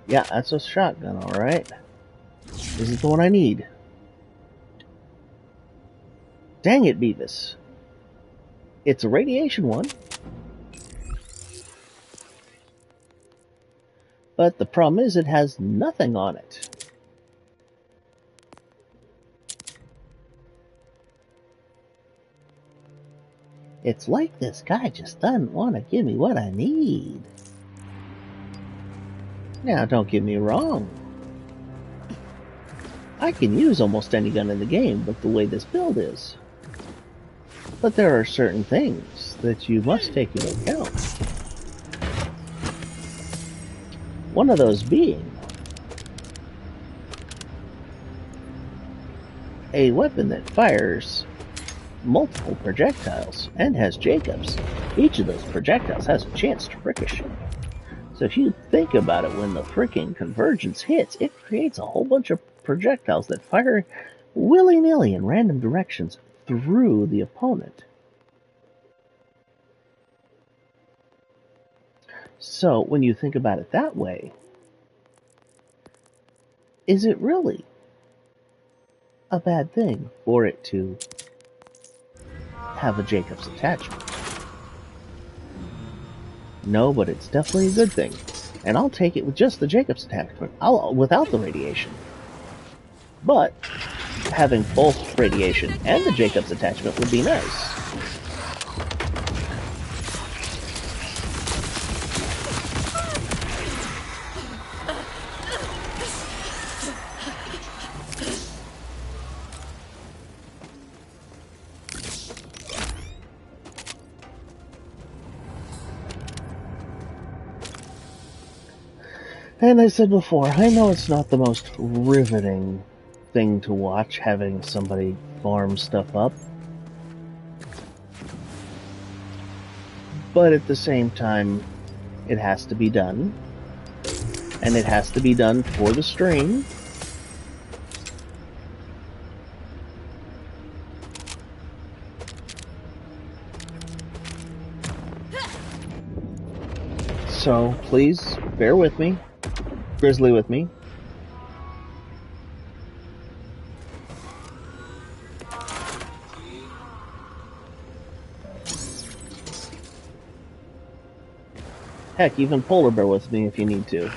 Yeah, that's a shotgun, alright. This is the one I need. Dang it, Beavis. It's a radiation one. But the problem is it has nothing on it. It's like this guy just doesn't want to give me what I need. Now, don't get me wrong. I can use almost any gun in the game with the way this build is. But there are certain things that you must take into account. One of those being a weapon that fires multiple projectiles and has Jacobs. Each of those projectiles has a chance to ricochet. So if you think about it, when the freaking convergence hits, it creates a whole bunch of projectiles that fire willy-nilly in random directions through the opponent. So when you think about it that way, is it really a bad thing for it to have a Jacobs attachment? No, but it's definitely a good thing. And I'll take it with just the Jacobs attachment, without the radiation. But having both radiation and the Jacobs attachment would be nice. And I said before, I know it's not the most riveting thing to watch, having somebody farm stuff up. But at the same time, it has to be done. And it has to be done for the stream. So, please, bear with me. Grizzly with me. Heck, even polar bear with me if you need to.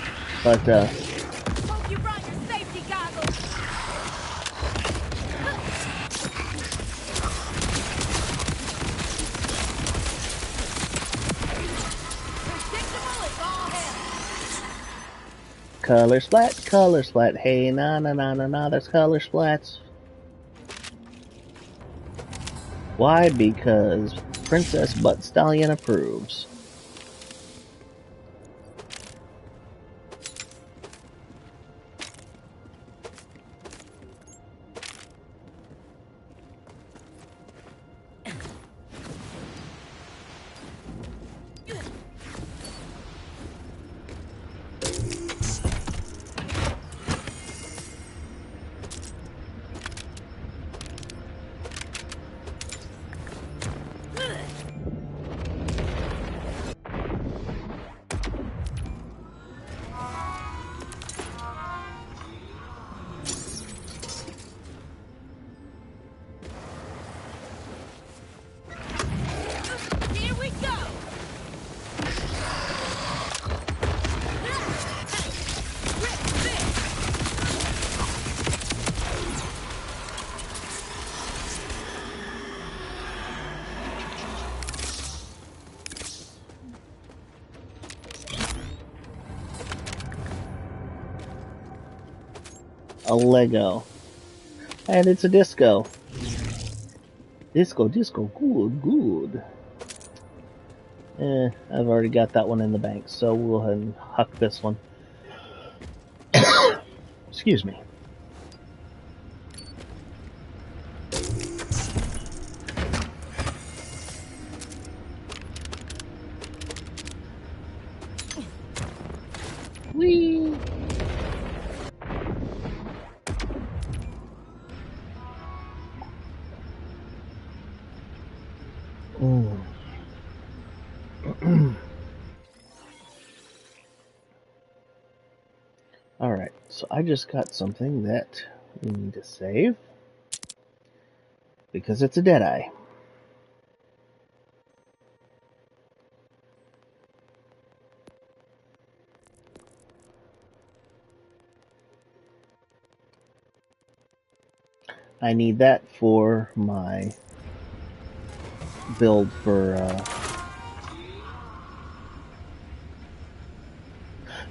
But, Hope you brought your safety goggles. Predictable as all hell. color splat. Hey, na, there's color splats. Why? Because Princess Butt Stallion approves. a Lego. And it's a disco. Disco, good, good. I've already got that one in the bank, so we'll go ahead and huck this one. Excuse me. Whee! Alright, so I just got something that we need to save because it's a Deadeye. I need that for my build for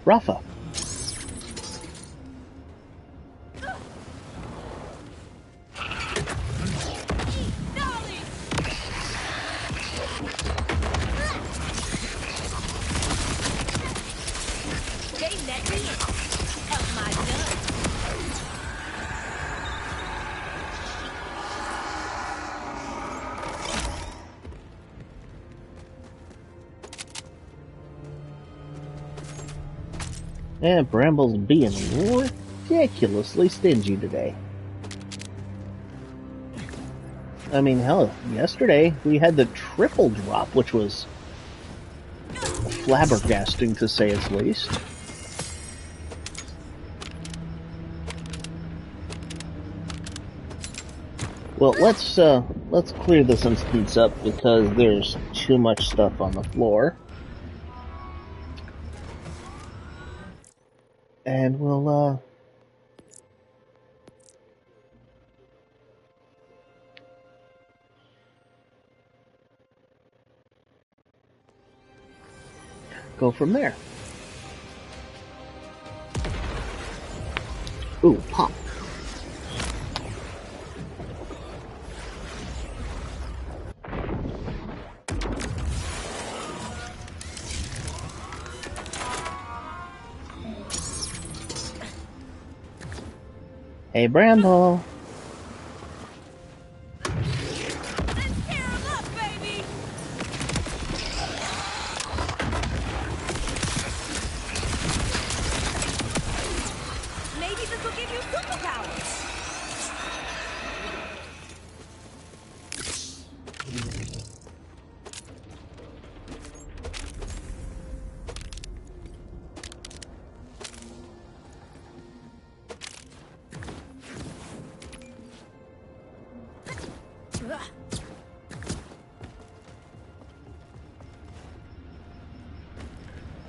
Rafa. And Bramble's being ridiculously stingy today. I mean, hell, yesterday we had the triple drop, which was flabbergasting to say its least. Well, let's clear this instance up because there's too much stuff on the floor. And we'll, go from there. Ooh, pop. Hey, Bramble.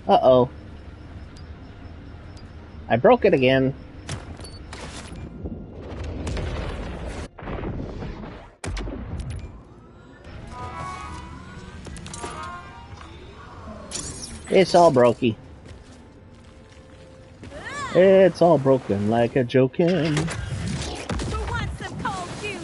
Uh-oh. I broke it again. It's all brokey. It's all broken like a jokin'. Who wants some cold fusion?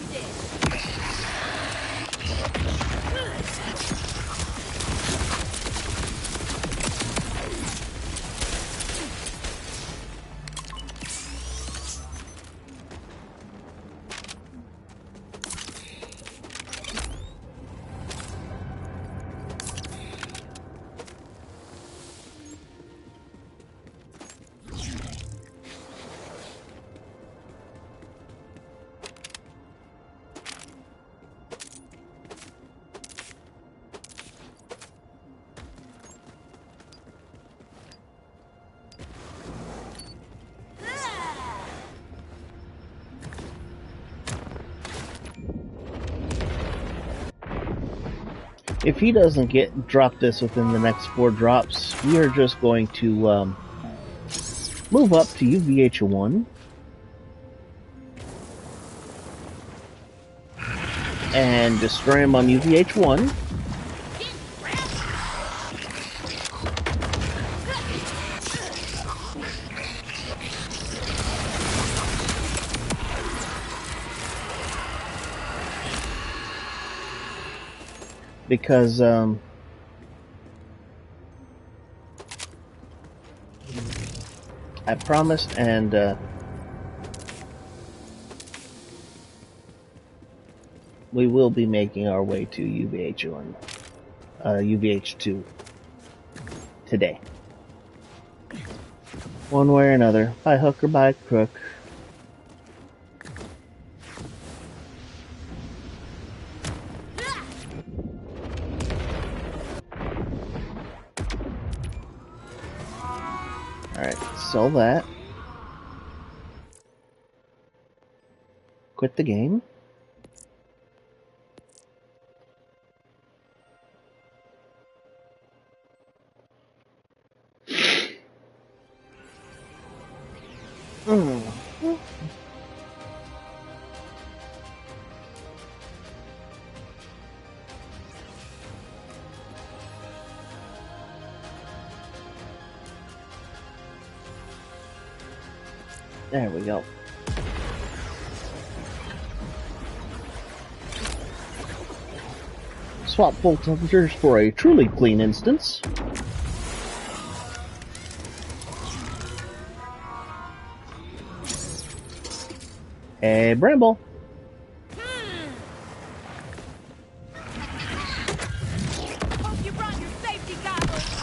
If he doesn't drop this within the next 4 drops, we are just going to move up to UVH1 and destroy him on UVH1. because I promised, and we will be making our way to UVH2 today. One way or another, by hook or by crook. Alright, sell that. Quit the game. There we go. Swap bolt temperatures for a truly clean instance. Hey, Bramble. Hope you brought your safety goggles.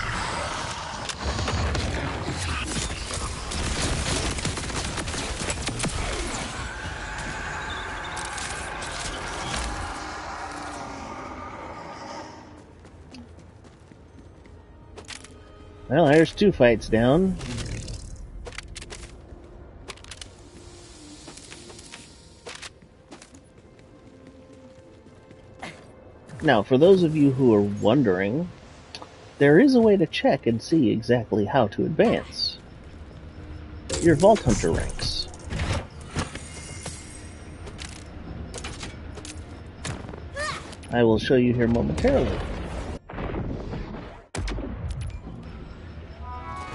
Well, there's 2 fights down. Now, for those of you who are wondering, there is a way to check and see exactly how to advance your Vault Hunter ranks. I will show you here momentarily.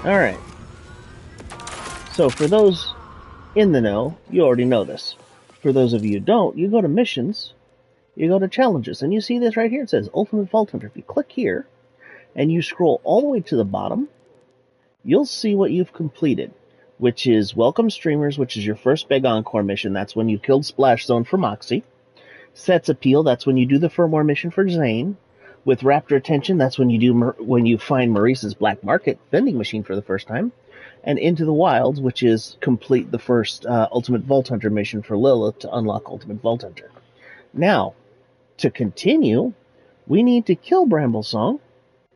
Alright. So for those in the know, you already know this. For those of you who don't, you go to missions, you go to challenges, and you see this right here. It says Ultimate Vault Hunter. If you click here, and you scroll all the way to the bottom, you'll see what you've completed, which is Welcome Streamers, which is your first big encore mission. That's when you killed Splash Zone for Moxie. Sets Appeal, that's when you do the firmware mission for Zane. With Raptor Attention, that's when you find Maurice's Black Market vending machine for the first time. And Into the Wilds, which is complete the first Ultimate Vault Hunter mission for Lilith to unlock Ultimate Vault Hunter. Now, to continue, we need to kill Bramblesong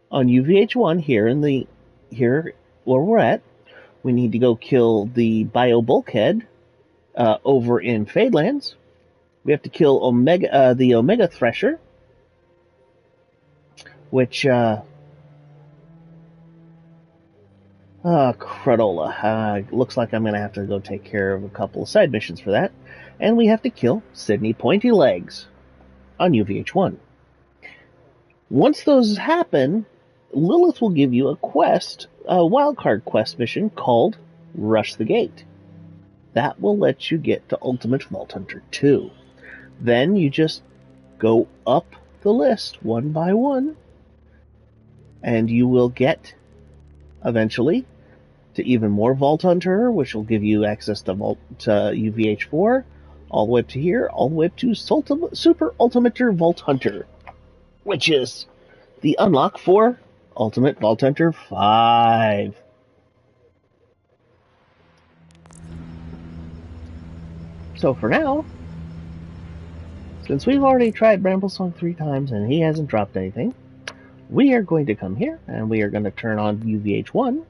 on UVH1 here where we're at. We need to go kill the Bio Bulkhead over in Fadelands. We have to kill the Omega Thresher, which Cradola. Looks like I'm going to have to go take care of a couple of side missions for that. And we have to kill Sydney Pointy Legs on UVH1. Once those happen, Lilith will give you a quest, a wildcard quest mission called Rush the Gate. That will let you get to Ultimate Vault Hunter 2. Then you just go up the list one by one, and you will get, eventually, to even more Vault Hunter, which will give you access to UVH4, all the way up to here, all the way up to Super Ultimate Vault Hunter, which is the unlock for Ultimate Vault Hunter 5. So for now, since we've already tried Bramblesong 3 times and he hasn't dropped anything, we are going to come here and we are going to turn on UVH1,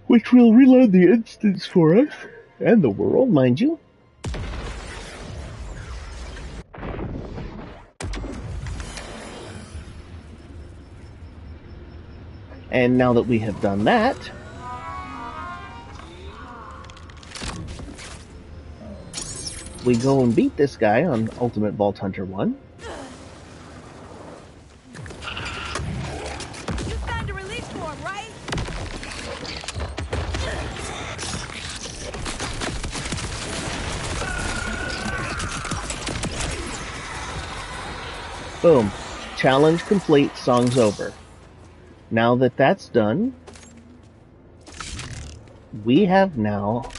which will reload the instance for us, and the world, mind you. And now that we have done that, we go and beat this guy on Ultimate Vault Hunter 1. You signed a release form, right? Boom. Challenge complete, song's over. Now that that's done, we have now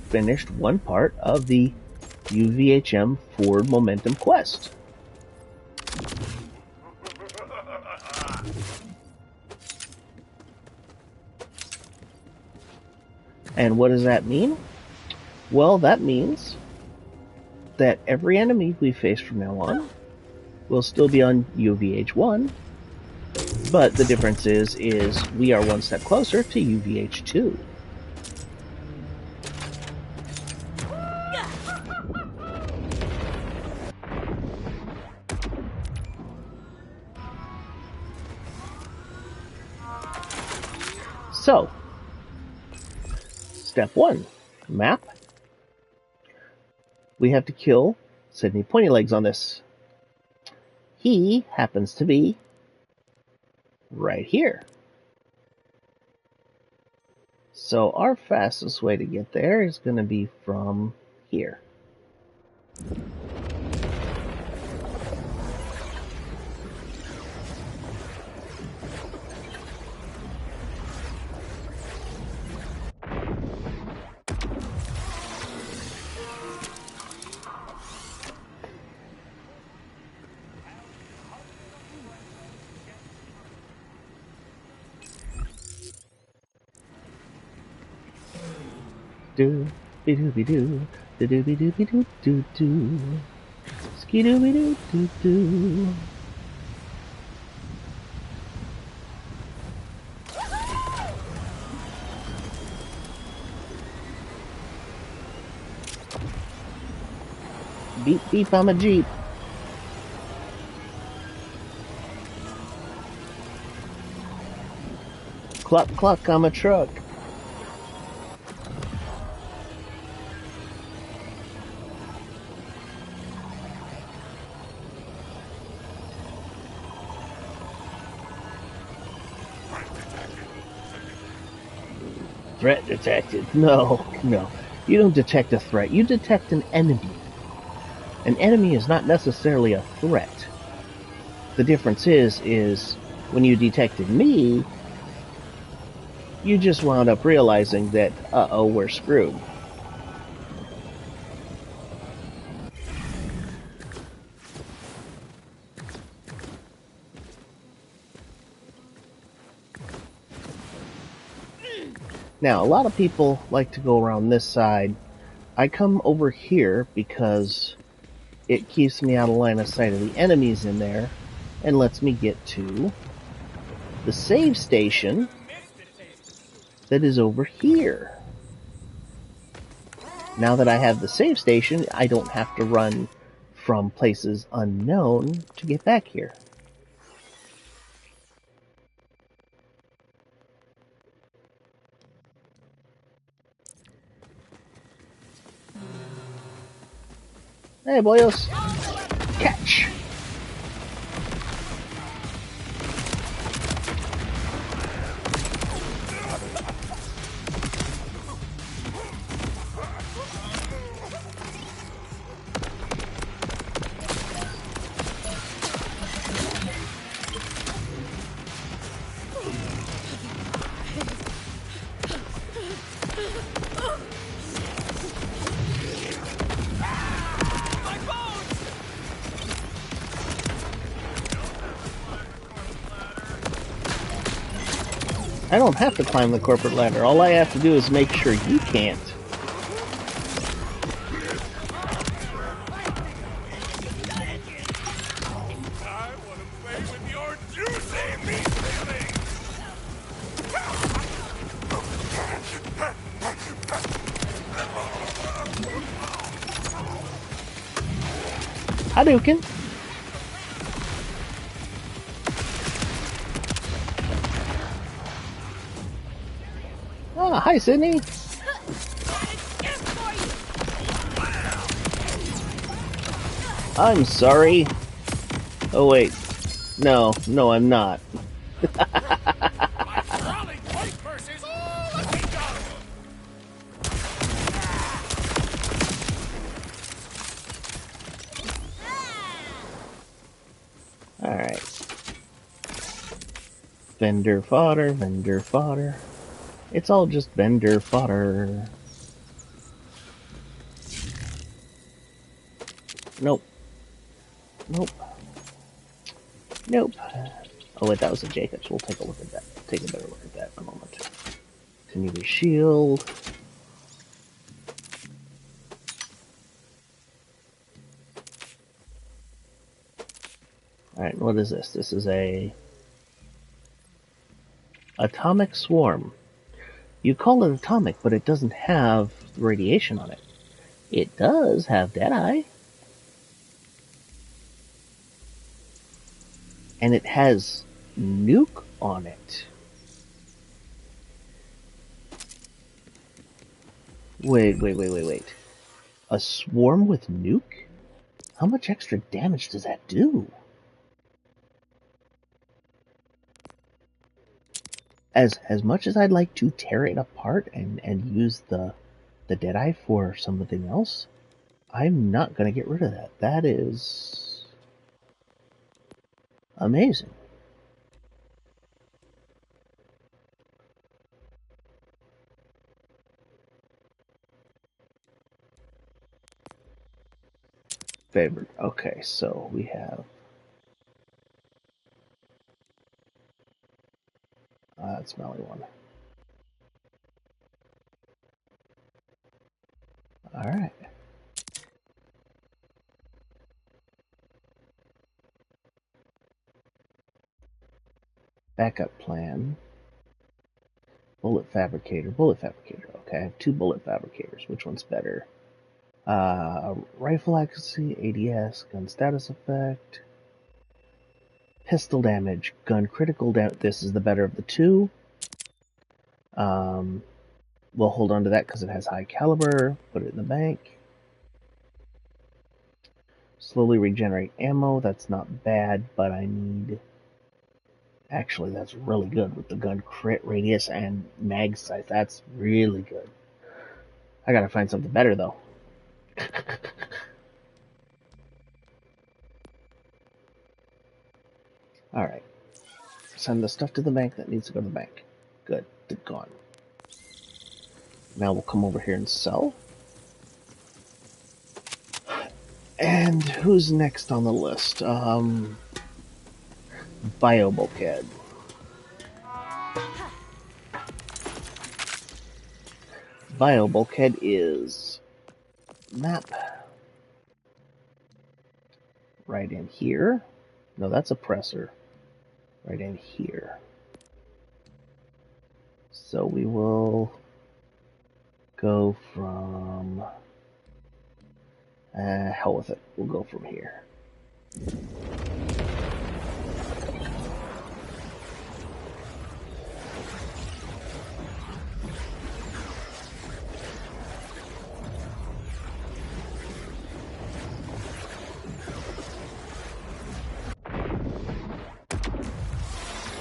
finished one part of the UVHM Forward Momentum quest. And what does that mean? Well, that means that every enemy we face from now on will still be on UVH1, but the difference is we are one step closer to UVH2. So, step 1, map. We have to kill Sydney Pointylegs on this. He happens to be right here. So our fastest way to get there is going to be from here. Do be doo be doo do be doo be doo doo doo ski doo be doo doo doo. Beep beep, I'm a Jeep. Cluck cluck, I'm a truck. Threat detected. No. You don't detect a threat. You detect an enemy. An enemy is not necessarily a threat. The difference is when you detected me, you just wound up realizing that, uh-oh, we're screwed. Now, a lot of people like to go around this side. I come over here because it keeps me out of line of sight of the enemies in there and lets me get to the save station that is over here. Now that I have the save station, I don't have to run from places unknown to get back here. Hey, boyos. Catch! I don't have to climb the corporate ladder. All I have to do is make sure you can't. I want to play with your juicy meat feelings! Hadouken! Ah, hi, Sydney. I'm sorry. Oh, wait. No, I'm not. Vendor fodder, vendor fodder. It's all just vendor fodder. Nope. Nope. Nope. Oh wait, that was a Jacobs. We'll take a look at that. Take a better look at that in a moment. Continue to shield. Alright, what is this? This is a atomic swarm. You call it atomic, but it doesn't have radiation on it. It does have Deadeye. And it has nuke on it. Wait. A swarm with nuke? How much extra damage does that do? As much as I'd like to tear it apart and use the Deadeye for something else, I'm not going to get rid of that. That is amazing. Favored. Okay, so we have that smelly one. Alright. Backup plan. Bullet fabricator. Okay, I have 2 bullet fabricators. Which one's better? Rifle accuracy, ADS, gun status effect, pistol damage, gun critical damage. This is the better of the 2. We'll hold on to that because it has high caliber. Put it in the bank. Slowly regenerate ammo. That's not bad, but I need... Actually, that's really good with the gun crit radius and mag size. That's really good. I gotta find something better, though. Alright. Send the stuff to the bank that needs to go to the bank. Good. It's gone. Now we'll come over here and sell. And who's next on the list? Biobulkhead. Biobulkhead is map right in here. No, that's oppressor right in here. So we will go from hell with it. We'll go from here.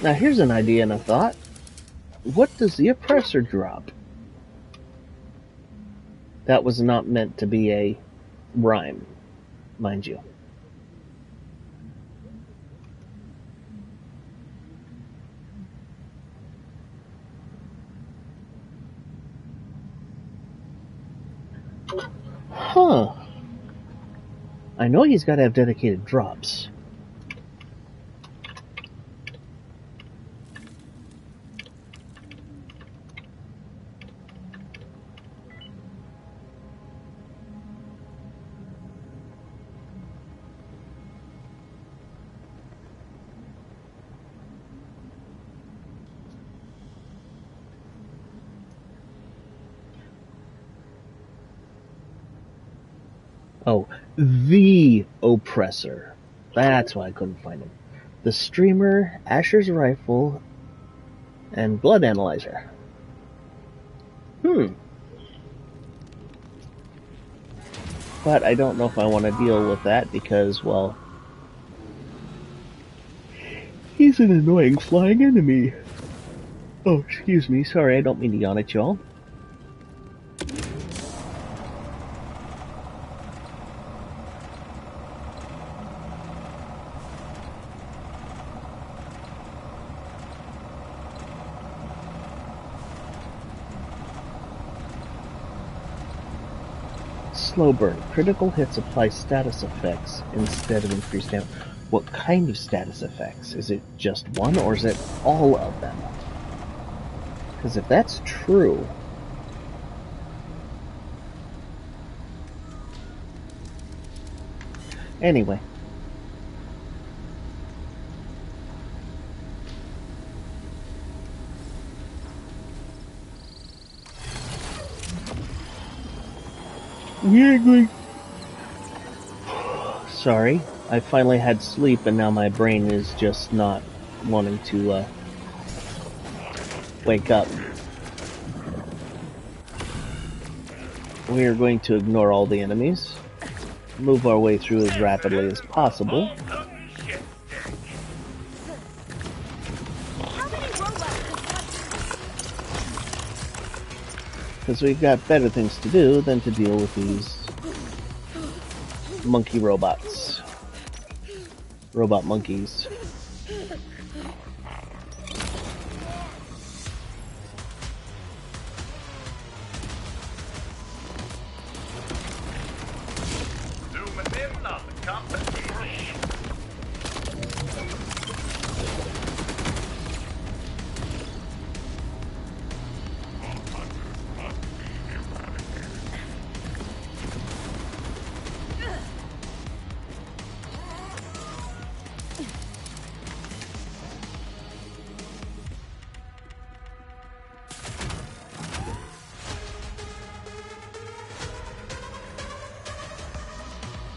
Now here's an idea and a thought. What does the oppressor drop? That was not meant to be a rhyme, mind you. Huh. I know he's got to have dedicated drops. Oh, the oppressor. That's why I couldn't find him. The streamer, Asher's rifle, and blood analyzer. But I don't know if I want to deal with that because, well, he's an annoying flying enemy. Oh, excuse me. Sorry, I don't mean to yawn at y'all. slow burn. Critical hits apply status effects instead of increased damage. What kind of status effects? Is it just one, or is it all of them? Because if that's true... Anyway. Sorry, I finally had sleep and now my brain is just not wanting to wake up. We are going to ignore all the enemies, move our way through as rapidly as possible. Because we've got better things to do than to deal with these monkey robots. Robot monkeys.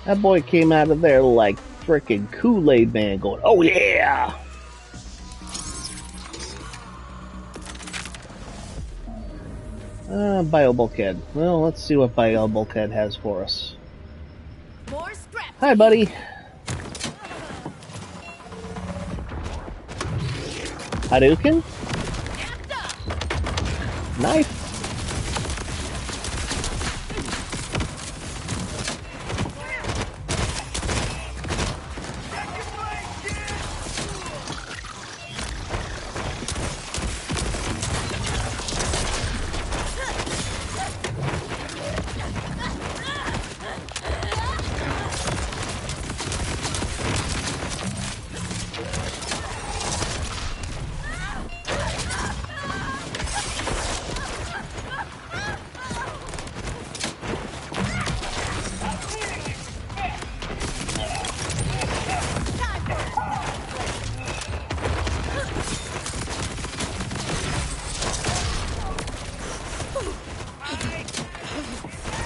That boy came out of there like frickin' Kool-Aid Man going, oh yeah! Bio Bulkhead. Well, let's see what Bio Bulkhead has for us. More scrap. Hi, buddy. Hadouken? Knife?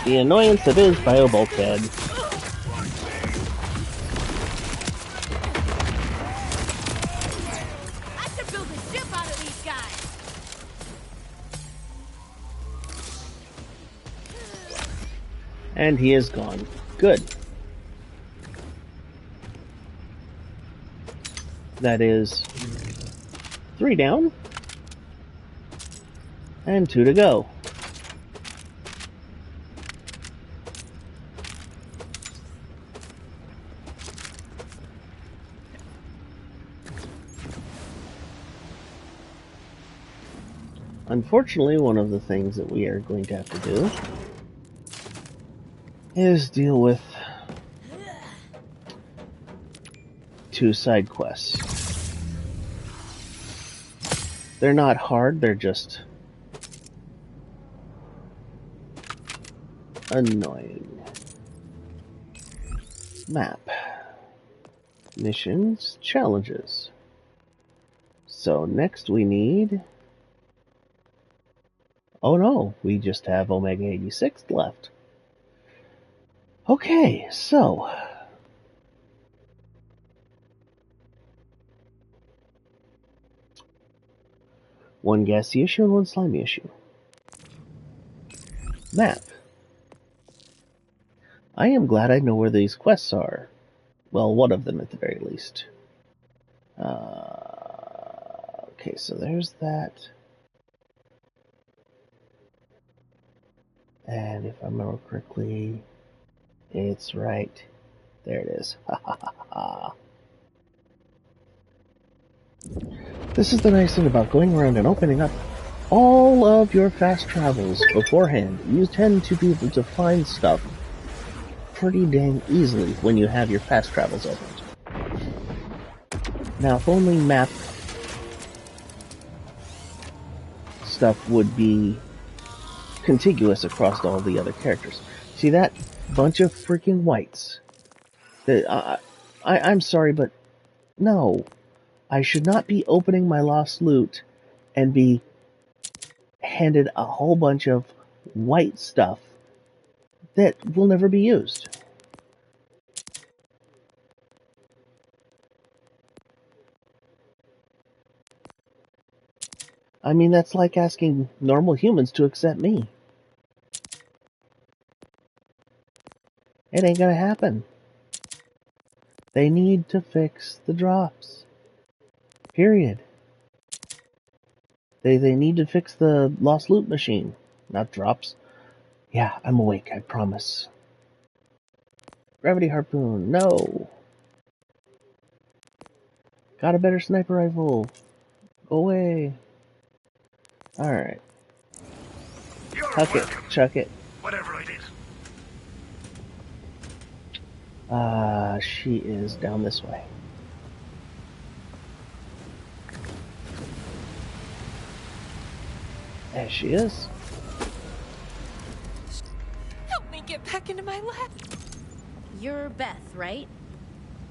The annoyance that is Bio Bulkhead. I could build a ship out of these guys. And he is gone. Good. That is 3 down. And 2 to go. Unfortunately, one of the things that we are going to have to do is deal with 2 side quests. They're not hard, they're just annoying. Map. Missions, challenges. So next we need... Oh no, we just have Omega 86 left. Okay, so... one gassy issue and 1 slimy issue. Map. I am glad I know where these quests are. Well, one of them at the very least. Okay, so there's that. And if I remember correctly, it's right. There it is. Ha ha ha ha. This is the nice thing about going around and opening up all of your fast travels beforehand. You tend to be able to find stuff pretty dang easily when you have your fast travels opened. Now, if only map stuff would be contiguous across all the other characters. See that bunch of freaking whites? I'm sorry, but no. I should not be opening my lost loot and be handed a whole bunch of white stuff that will never be used. I mean, that's like asking normal humans to accept me. It ain't gonna happen. They need to fix the drops. Period. They need to fix the lost loot machine, not drops. Yeah, I'm awake, I promise. Gravity harpoon, no. Got a better sniper rifle. Go away. Alright. Chuck it, chuck it. Whatever it is. She is down this way. There she is. Help me get back into my lab. You're Beth, right?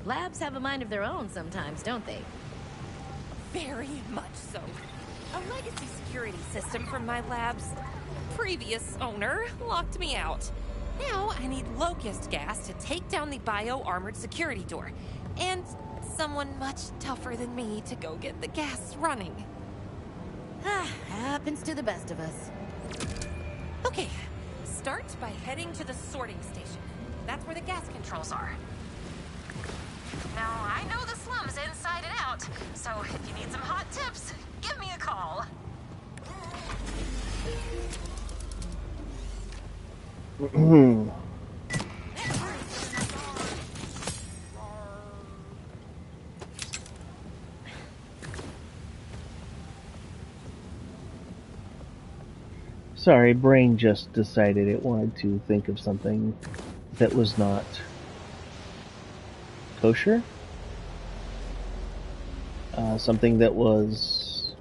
Labs have a mind of their own sometimes, don't they? Very much so. A legacy security system from my lab's previous owner locked me out. Now I need locust gas to take down the bio-armored security door. And someone much tougher than me to go get the gas running. Happens to the best of us. Okay, start by heading to the sorting station. That's where the gas controls are. Now, I know the slums inside and out, so if you need some hot tips, give me a call. Sorry, brain just decided it wanted to think of something that was not kosher. Something that was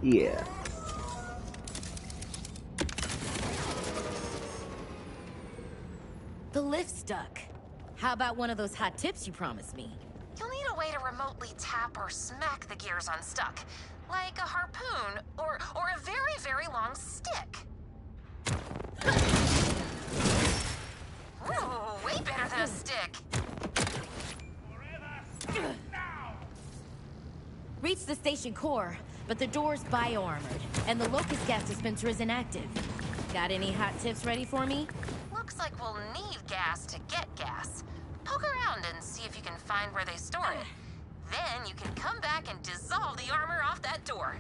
yeah. The lift's stuck. How about one of those hot tips you promised me? You'll need a way to remotely tap or smack the gears unstuck, like a harpoon or a very, very long stick. Ooh, way better than a stick. Reach the station core, but the door's bio-armored, and the locust gas dispenser isn't active. Got any hot tips ready for me? Looks like we'll need gas to get gas. Poke around and see if you can find where they store it. Then you can come back and dissolve the armor off that door.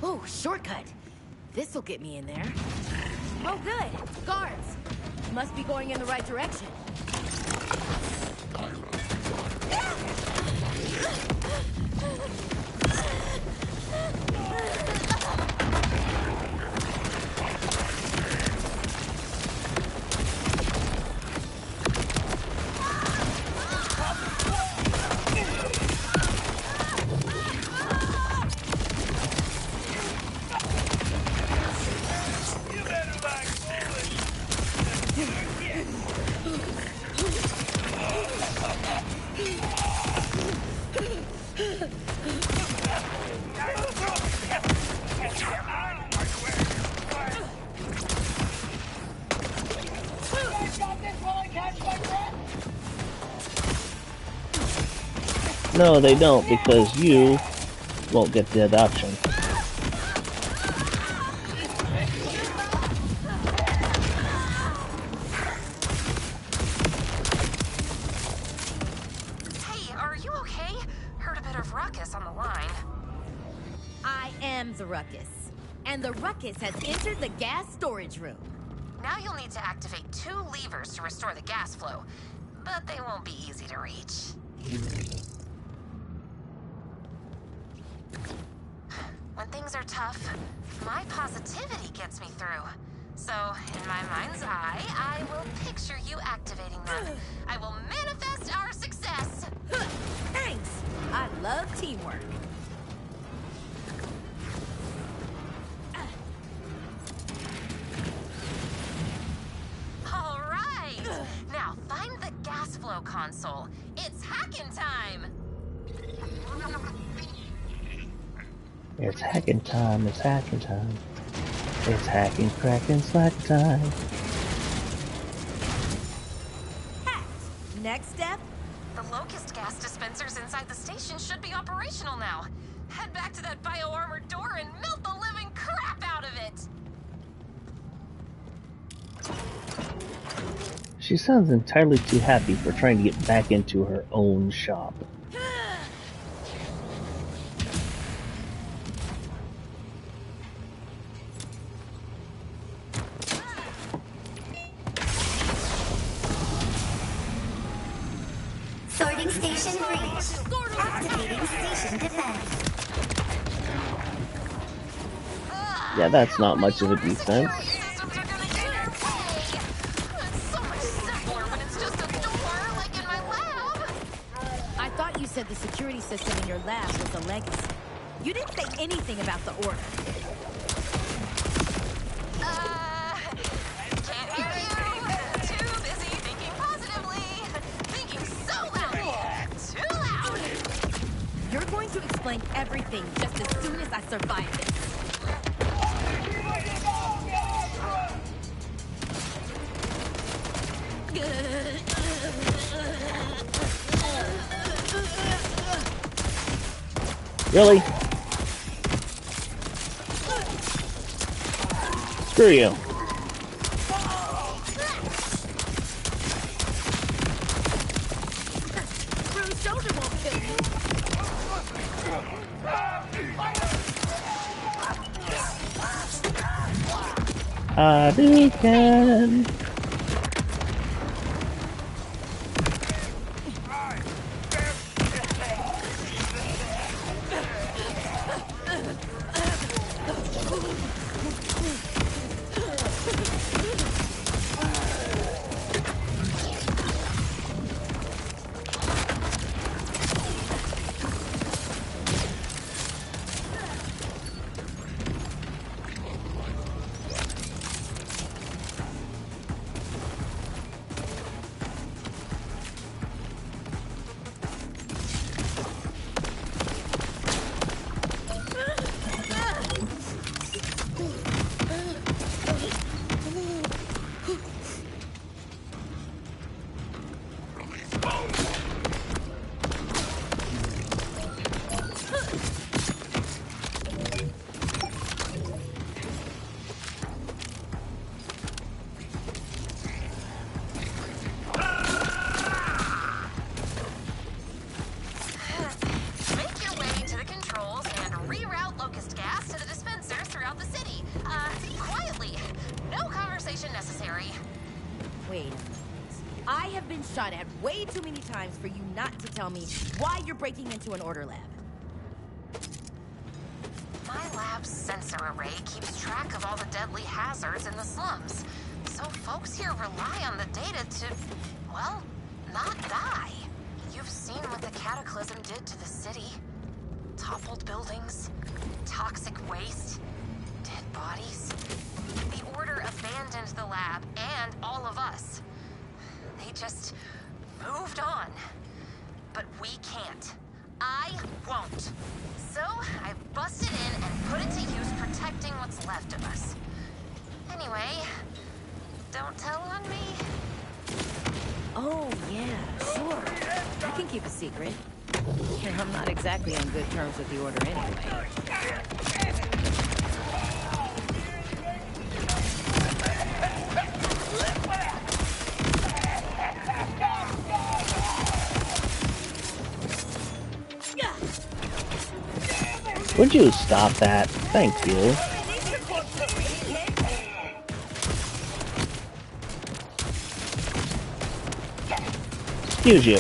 Oh, shortcut. This'll get me in there. Oh, good. Guards. Must be going in the right direction. No, they don't, because you won't get the adoption. Hey, are you okay? Heard a bit of ruckus on the line. I am the ruckus. And the ruckus has entered the gas storage room. Now you'll need to activate 2 levers to restore the gas flow, but they won't be easy to reach. One thing things are tough, my positivity gets me through. So, in my mind's eye, I will picture you activating them. I will manifest our success. Thanks! I love teamwork. All right! Now find the gas flow console. It's hacking time! It's hacking time, it's hacking time. It's hacking, cracking, slack time. Hacked! Next step? The locust gas dispensers inside the station should be operational now. Head back to that bio-armored door and melt the living crap out of it! She sounds entirely too happy for trying to get back into her own shop. Sorting station breach. Activating station defense. Yeah, that's not much of a defense. Systems are gonna get our way! It's so much simpler when it's just a door, like in my lab! I thought you said the security system in your lab was a legacy. You didn't say anything about the order. Can't hear you! Too busy thinking positively! Thinking so loudly! Too loud! You're going to explain everything just as soon as I survive this. Really? Screw you. Bruised shoulder won't kill you. Hadouken! Make your way to the controls and reroute locust gas to the dispensers throughout the city. Quietly. No conversation necessary. Wait. I have been shot at way too many times for you not to tell me why you're breaking into an order lab. My lab's sensor array keeps track of all the deadly hazards in the slums. So folks here rely on the data to, well, not die. You've seen what the cataclysm did to the city. Toppled buildings, toxic waste, dead bodies. The Order abandoned the lab and all of us. They just moved on. But we can't. I won't. So I busted in and put it to use protecting what's left of us. Anyway, don't tell on me. Oh, yeah, sure. I can keep a secret. And I'm not exactly on good terms with the Order anyway. Would you stop that? Thank you. Excuse you.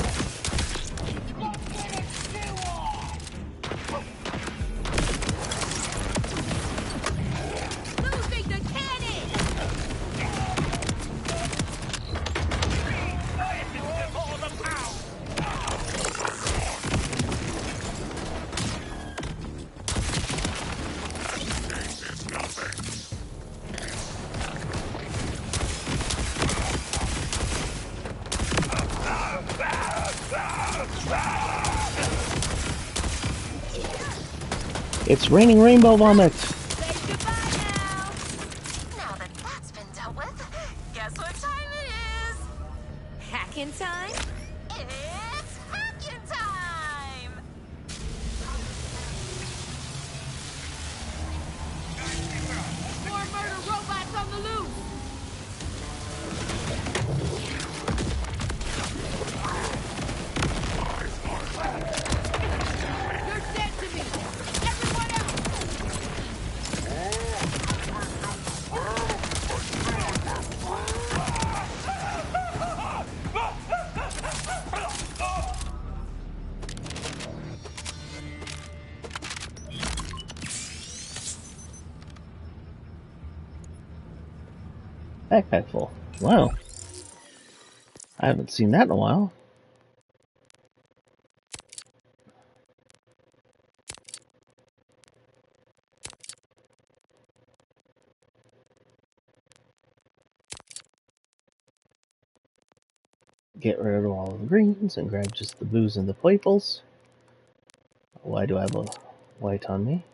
It's raining rainbow vomit. Say goodbye now. Now that that's been dealt with, guess what time it is? Hacking time? It's hacking time! More murder robots on the loose. You're dead to me. Everyone else. Backpack full. Wow. I haven't seen that in a while. Get rid of all of the greens and grab just the booze and the playfuls. Why do I have a white on me?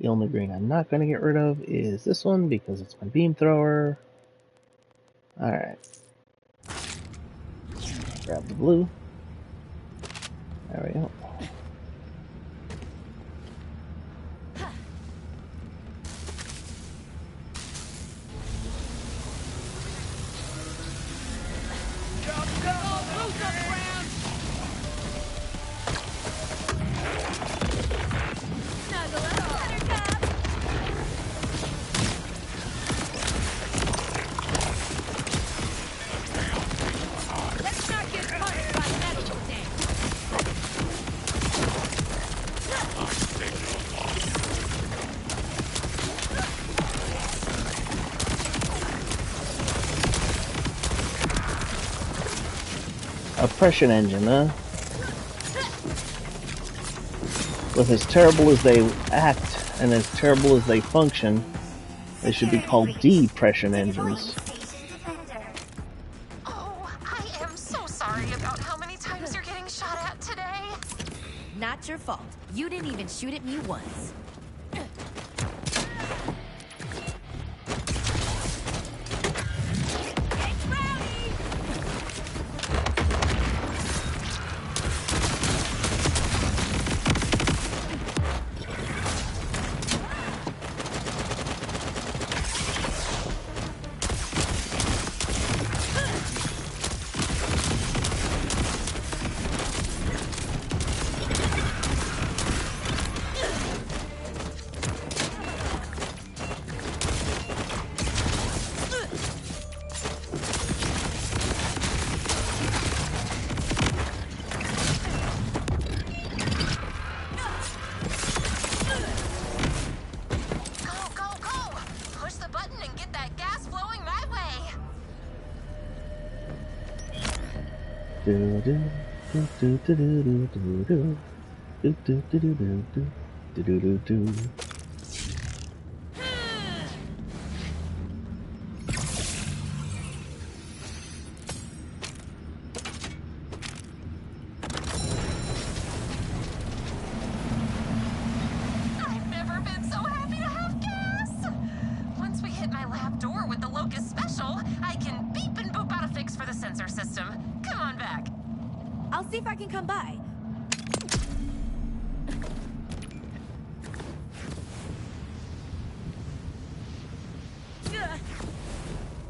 The only green I'm not going to get rid of is this one because it's my beam thrower. Alright. Grab the blue. There we go. Let's not get punched by medical tanks. Oppression engine, huh? With as terrible as they act and as terrible as they function, they should be called depression engines. Oh, I am so sorry about how many times you're getting shot at today. Not your fault. You didn't even shoot at me once. I've never been so happy to have gas! Once we hit my lab door with the Locust Special, I can beep and boop out a fix for the sensor system. Come on back. I'll see if I can come by.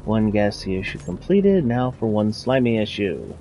One gassy issue completed, now for one slimy issue.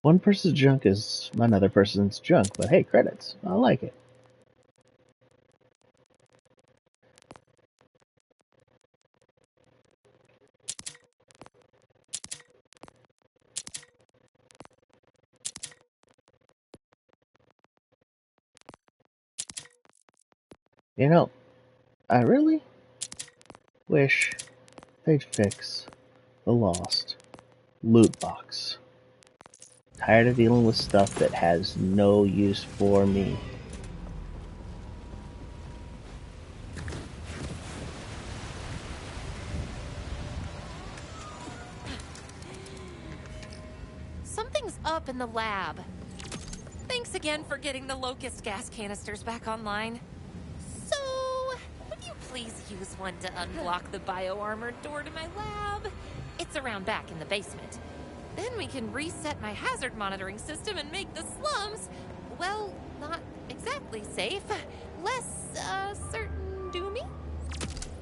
One person's junk is another person's junk, but hey, credits. I like it. You know, I really wish they'd fix the lost loot box. Tired of dealing with stuff that has no use for me. Something's up in the lab. Thanks again for getting the locust gas canisters back online. So, would you please use one to unblock the bio-armored door to my lab? It's around back in the basement. Then we can reset my hazard monitoring system and make the slums, well, not exactly safe, less, certain doomy?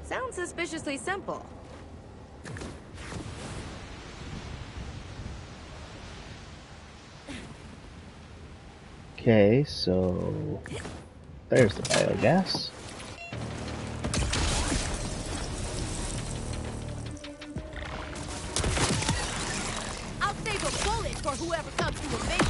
Sounds suspiciously simple. Okay, so there's the biogas. I'll save a bullet for whoever comes to invade.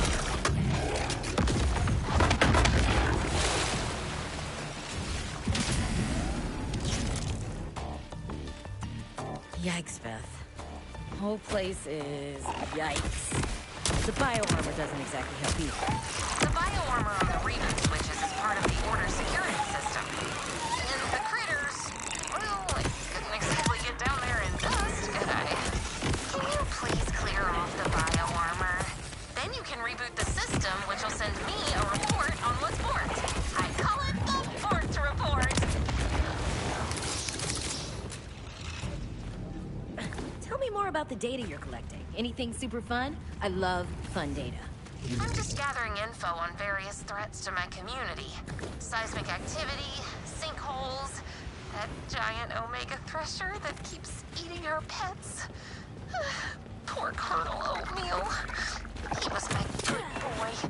Yikes, Beth. The whole place is yikes. The bio-armor doesn't exactly help either. The bio-armor on the reboot switches is part of the order security system. And the critters, well, I couldn't exactly get down there in dust, could I? Can you please clear off the bio-armor? Then you can reboot the system, which will send me a report on what's borked. I call it the borked report. Tell me more about the data you're collecting. Anything super fun? I love fun data. I'm just gathering info on various threats to my community. Seismic activity, sinkholes, that giant omega thresher that keeps eating our pets. Poor Colonel Oatmeal. He was my good boy.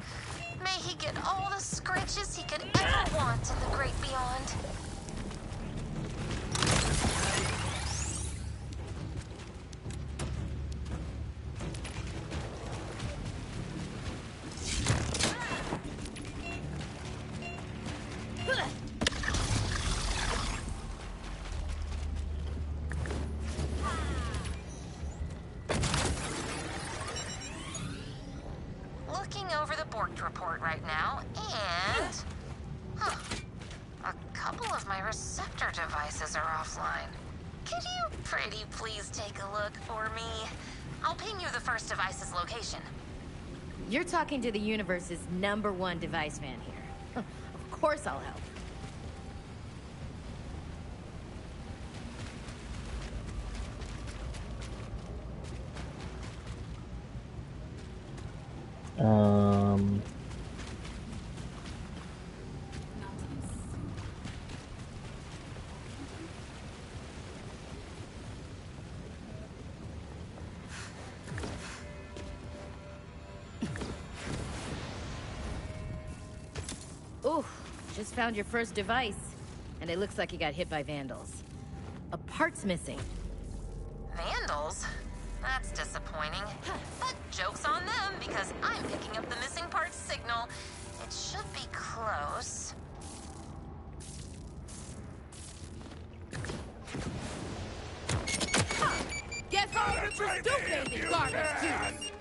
May he get all the scratches he could ever want in the great beyond. Looking over the borked report right now, and... a couple of my receptor devices are offline. Could you pretty please take a look for me? I'll ping you the first device's location. You're talking to the universe's #1 device fan here. Of course I'll help. Ooh, just found your first device. And it looks like you got hit by vandals. A part's missing. Vandals? That's disappointing. But joke's on them, because I'm picking up the missing parts signal. It should be close. Guess I'll rip your stupid garbage too.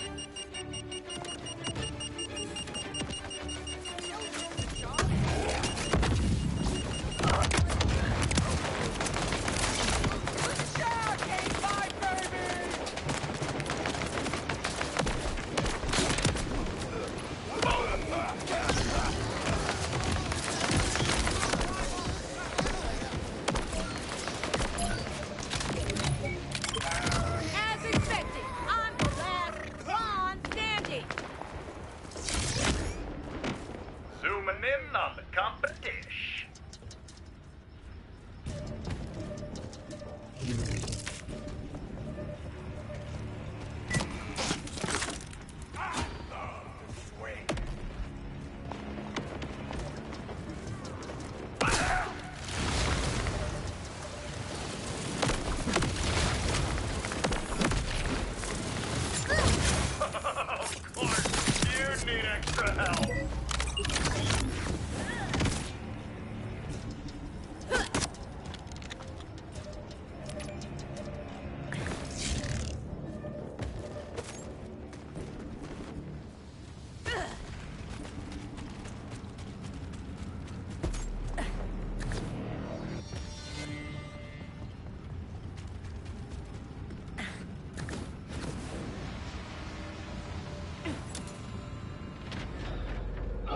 As expected, I'm the last one.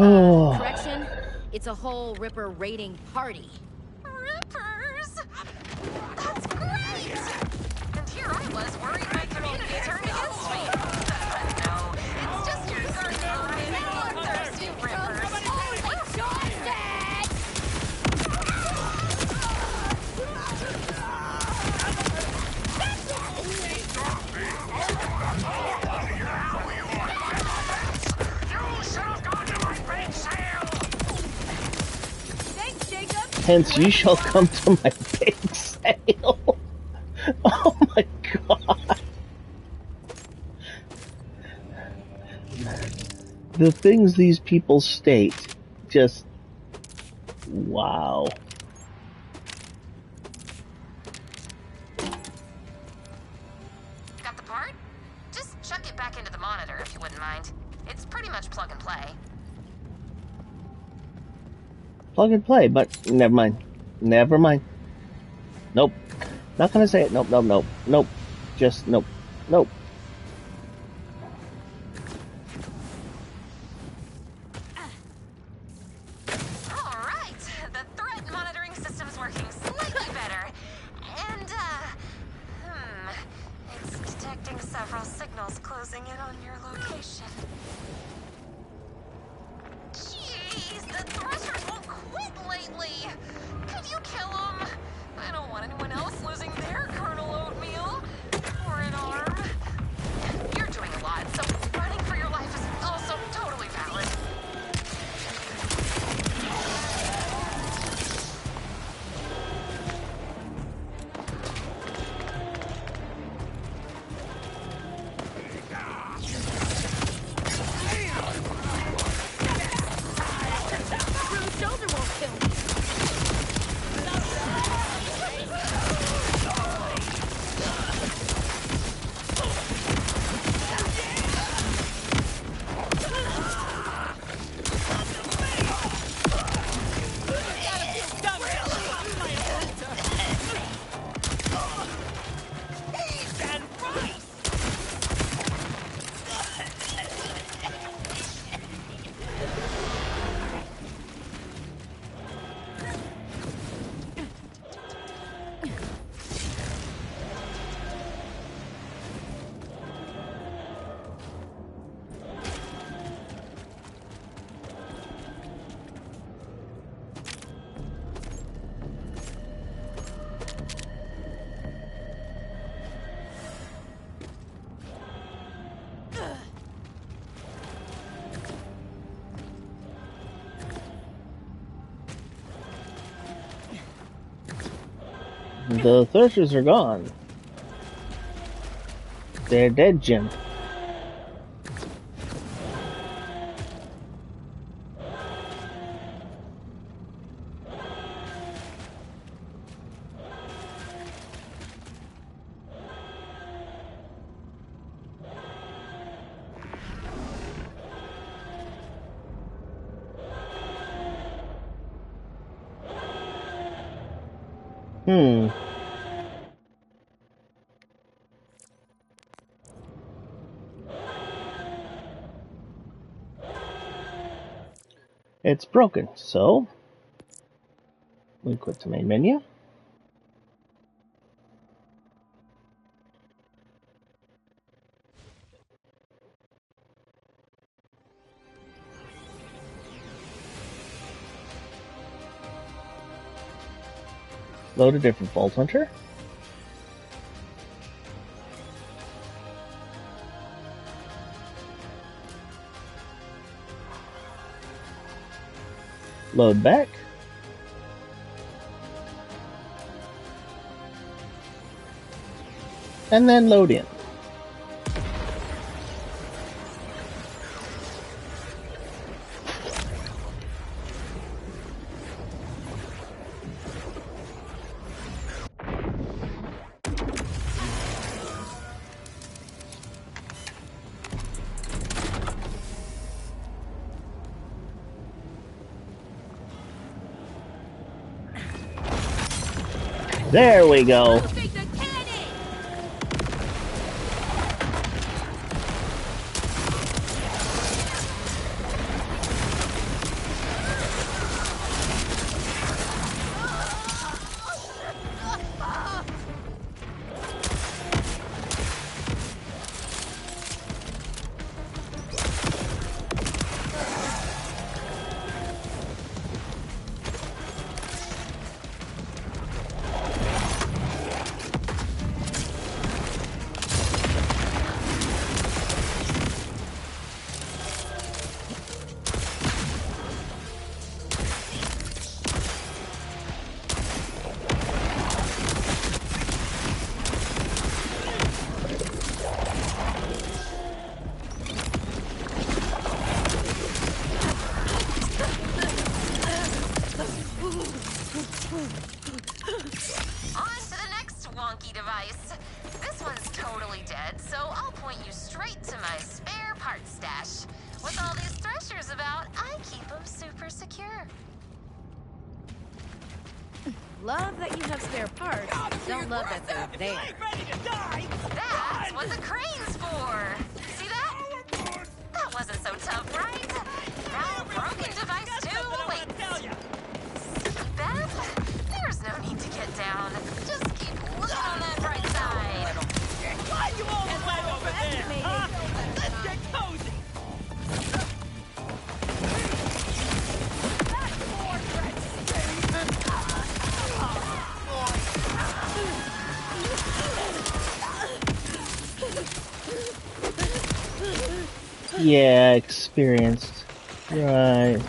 Oh. Correction, it's a whole Ripper raiding party. Rippers! That's great! And here I was worried my community turned against me. But no, it's just your garden bloodthirsty rippers. Hence, you shall come to my bake sale. Oh my god. The things these people state, just wow. Got the part? Just chuck it back into the monitor if you wouldn't mind. It's pretty much plug and play. Plug and play, but never mind. Never mind. Nope. Not gonna say it. Nope, nope, nope. Nope. Just nope. Nope. Alright, the threat monitoring system's working slightly better. And, it's detecting several signals closing in on your location. Jeez, the threshers won't quit lately. Could you kill them? I don't want anyone else losing their kernel oatmeal. Or an arm. You're doing a lot, so running for your life is also totally valid. The Threshers are gone. They're dead, Jim. It's broken, so we quit the main menu. Load a different Vault Hunter. Load back. And then load in. There we go. Love that you have spare parts. Don't love that they're there. That's what the crane's for. See that? That wasn't so tough, right? Now broken device 2 awaits. Beth, there's no need to get down. Just keep looking on that bright side. Why you all the way over there, huh? Let's get cozy. Yeah, experienced. Right.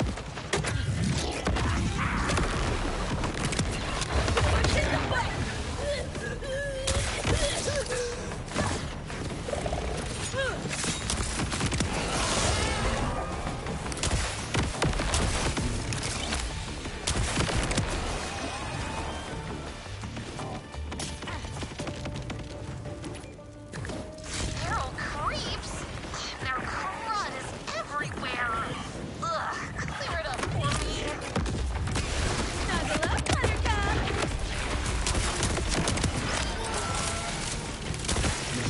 Feral creeps? Their crud is everywhere. Ugh, clear it up for me. Snuggle up, Buttercup!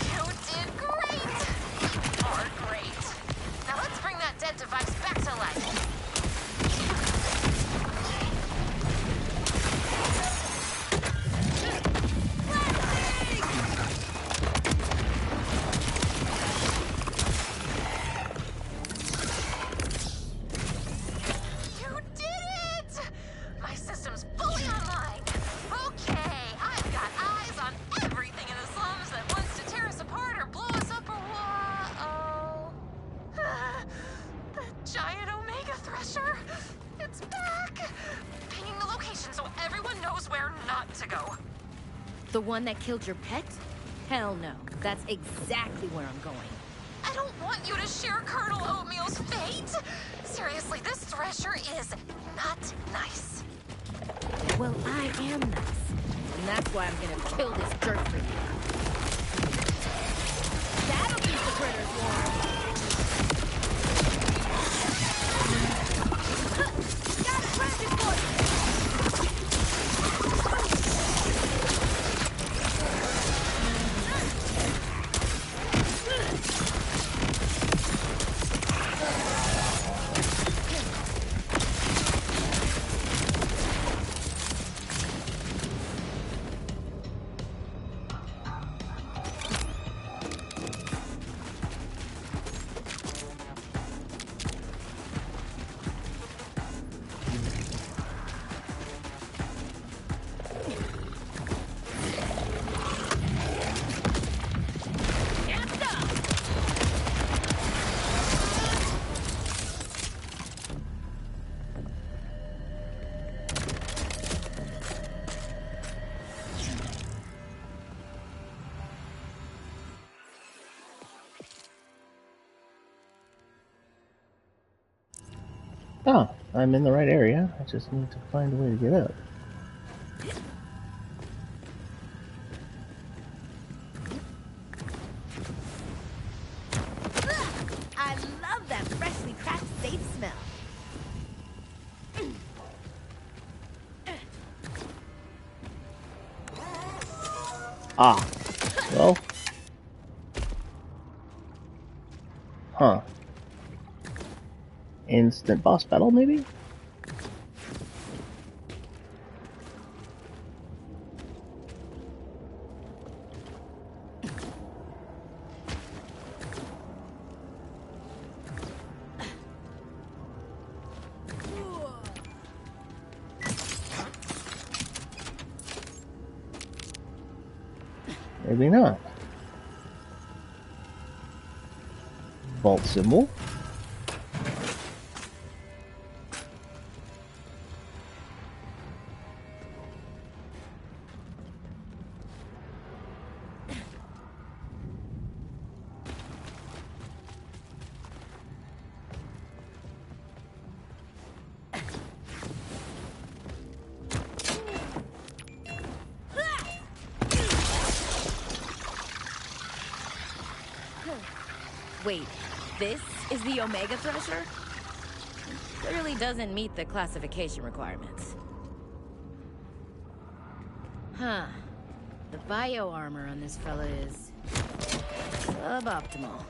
You did great. You are great. Now let's bring that dead device back to life. You did it! My system's fully online. Okay, I've got eyes on everything in the slums that wants to tear us apart or blow us up or what? Oh. The giant Omega Thresher. It's back. Pinging the location so everyone knows where not to go. The one that killed your pet? Hell no. That's exactly where I'm going. I don't want you to share Colonel Oatmeal's fate. Seriously, this Thresher is not nice. Well, I am nice. And that's why I'm gonna kill this jerk for you. That'll keep the critters warm. Got a present for you! Oh, I'm in the right area. I just need to find a way to get up. I love that freshly cracked safe smell. Ah. Well. Huh. Instant boss battle, maybe? Maybe not. Vault symbol. Wait, this is the Omega Thresher? Clearly doesn't meet the classification requirements. Huh. The bio armor on this fella is suboptimal.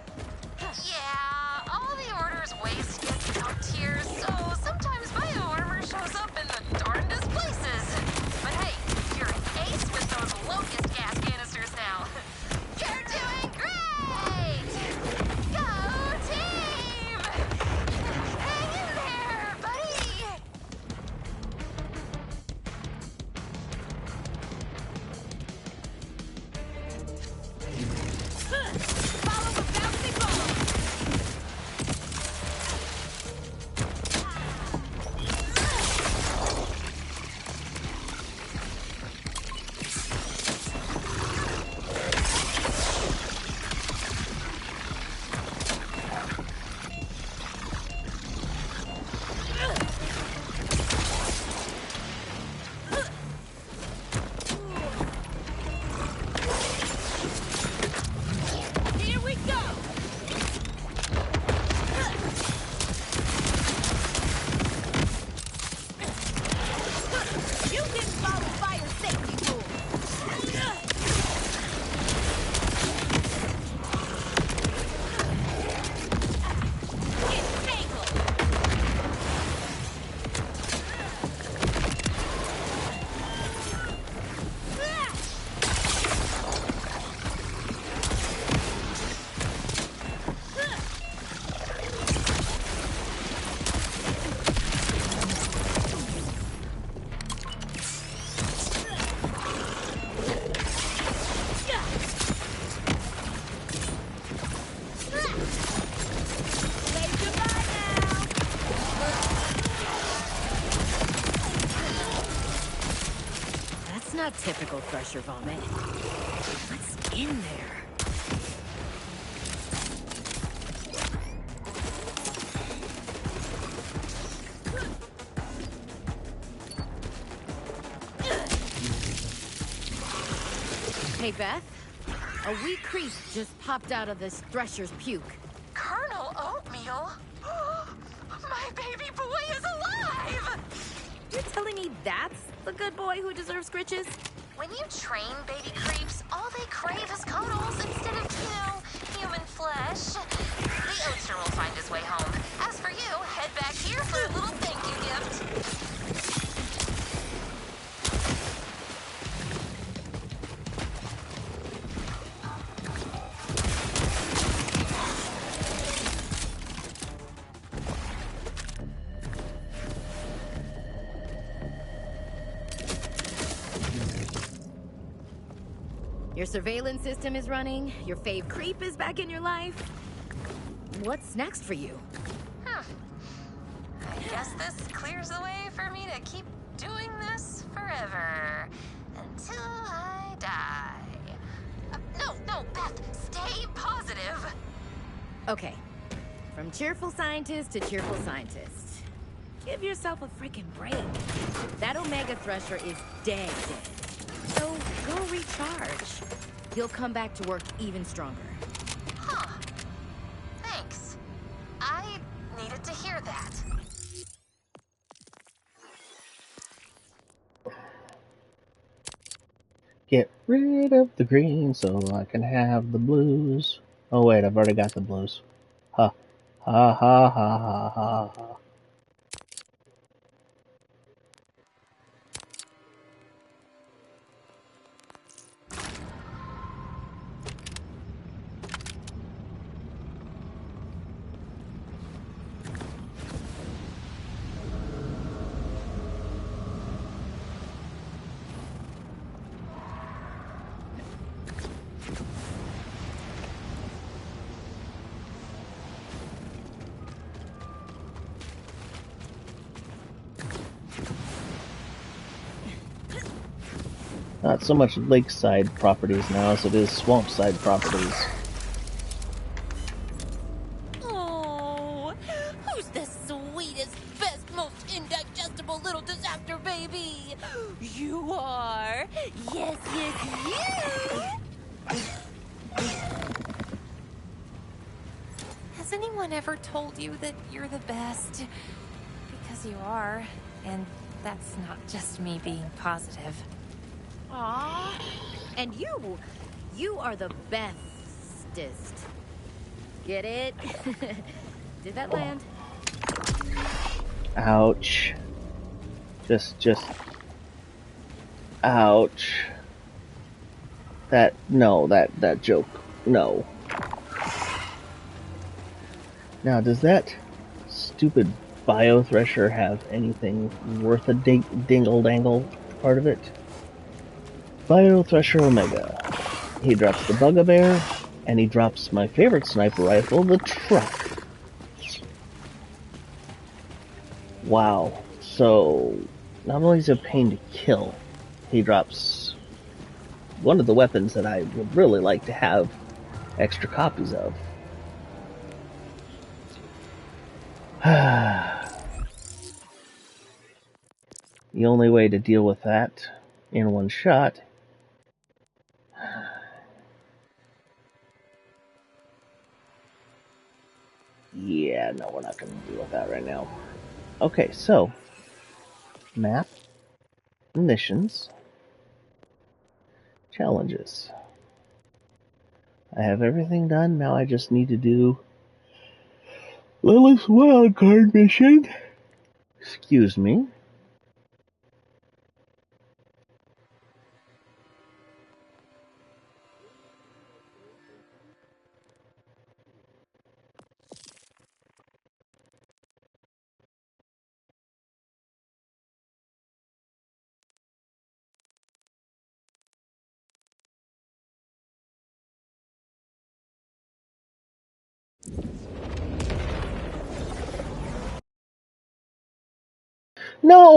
Yeah, all the Order's waste gets dumped here, so sometimes bio armor shows up in the darndest places. But hey, you're an ace with those locust gas canisters now. You're doing great! Go team! Hang in there, buddy! Follow the bouncing ball! Here we go! You didn't follow fire safety rules! Get tangled! Say goodbye now! That's not typical Thresher vomit. What's in there? Hey, Beth. A wee crease just popped out of this Thresher's puke. Colonel Oatmeal? My baby boy is alive! You're telling me that's the good boy who deserves scritches? When you train baby creeps, all they crave is cuddles instead of, human flesh. The Oatster will find his way home. As for you, head back here for a little thank you gift. Your surveillance system is running, your fave creep is back in your life. What's next for you? I guess this clears the way for me to keep doing this forever. Until I die. No, Beth, stay positive. Okay. From cheerful scientist to cheerful scientist. Give yourself a freaking break. That Omega Thresher is dead. So go recharge. You'll come back to work even stronger. Huh. Thanks. I needed to hear that. Get rid of the green so I can have the blues. Oh wait, I've already got the blues. Ha. Ha ha ha ha ha ha. Not so much lakeside properties now as it is swampside properties. Oh, who's the sweetest, best, most indigestible little disaster baby? You are. Yes, you. Has anyone ever told you that you're the best? Because you are, and that's not just me being positive. Aw. And you are the bestest. Get it? Did that land? Ouch. Just... Ouch. That joke. No. Now, does that stupid Bio Thresher have anything worth a dingle-dangle part of it? Bio Thresher Omega. He drops the Bugbear, and he drops my favorite sniper rifle, the Truck. Wow. So, not only is it a pain to kill, he drops one of the weapons that I would really like to have extra copies of. The only way to deal with that in one shot yeah, no, we're not going to deal with that right now. Okay, so map, missions, challenges. I have everything done. Now I just need to do Lilith's wildcard mission. Excuse me. No!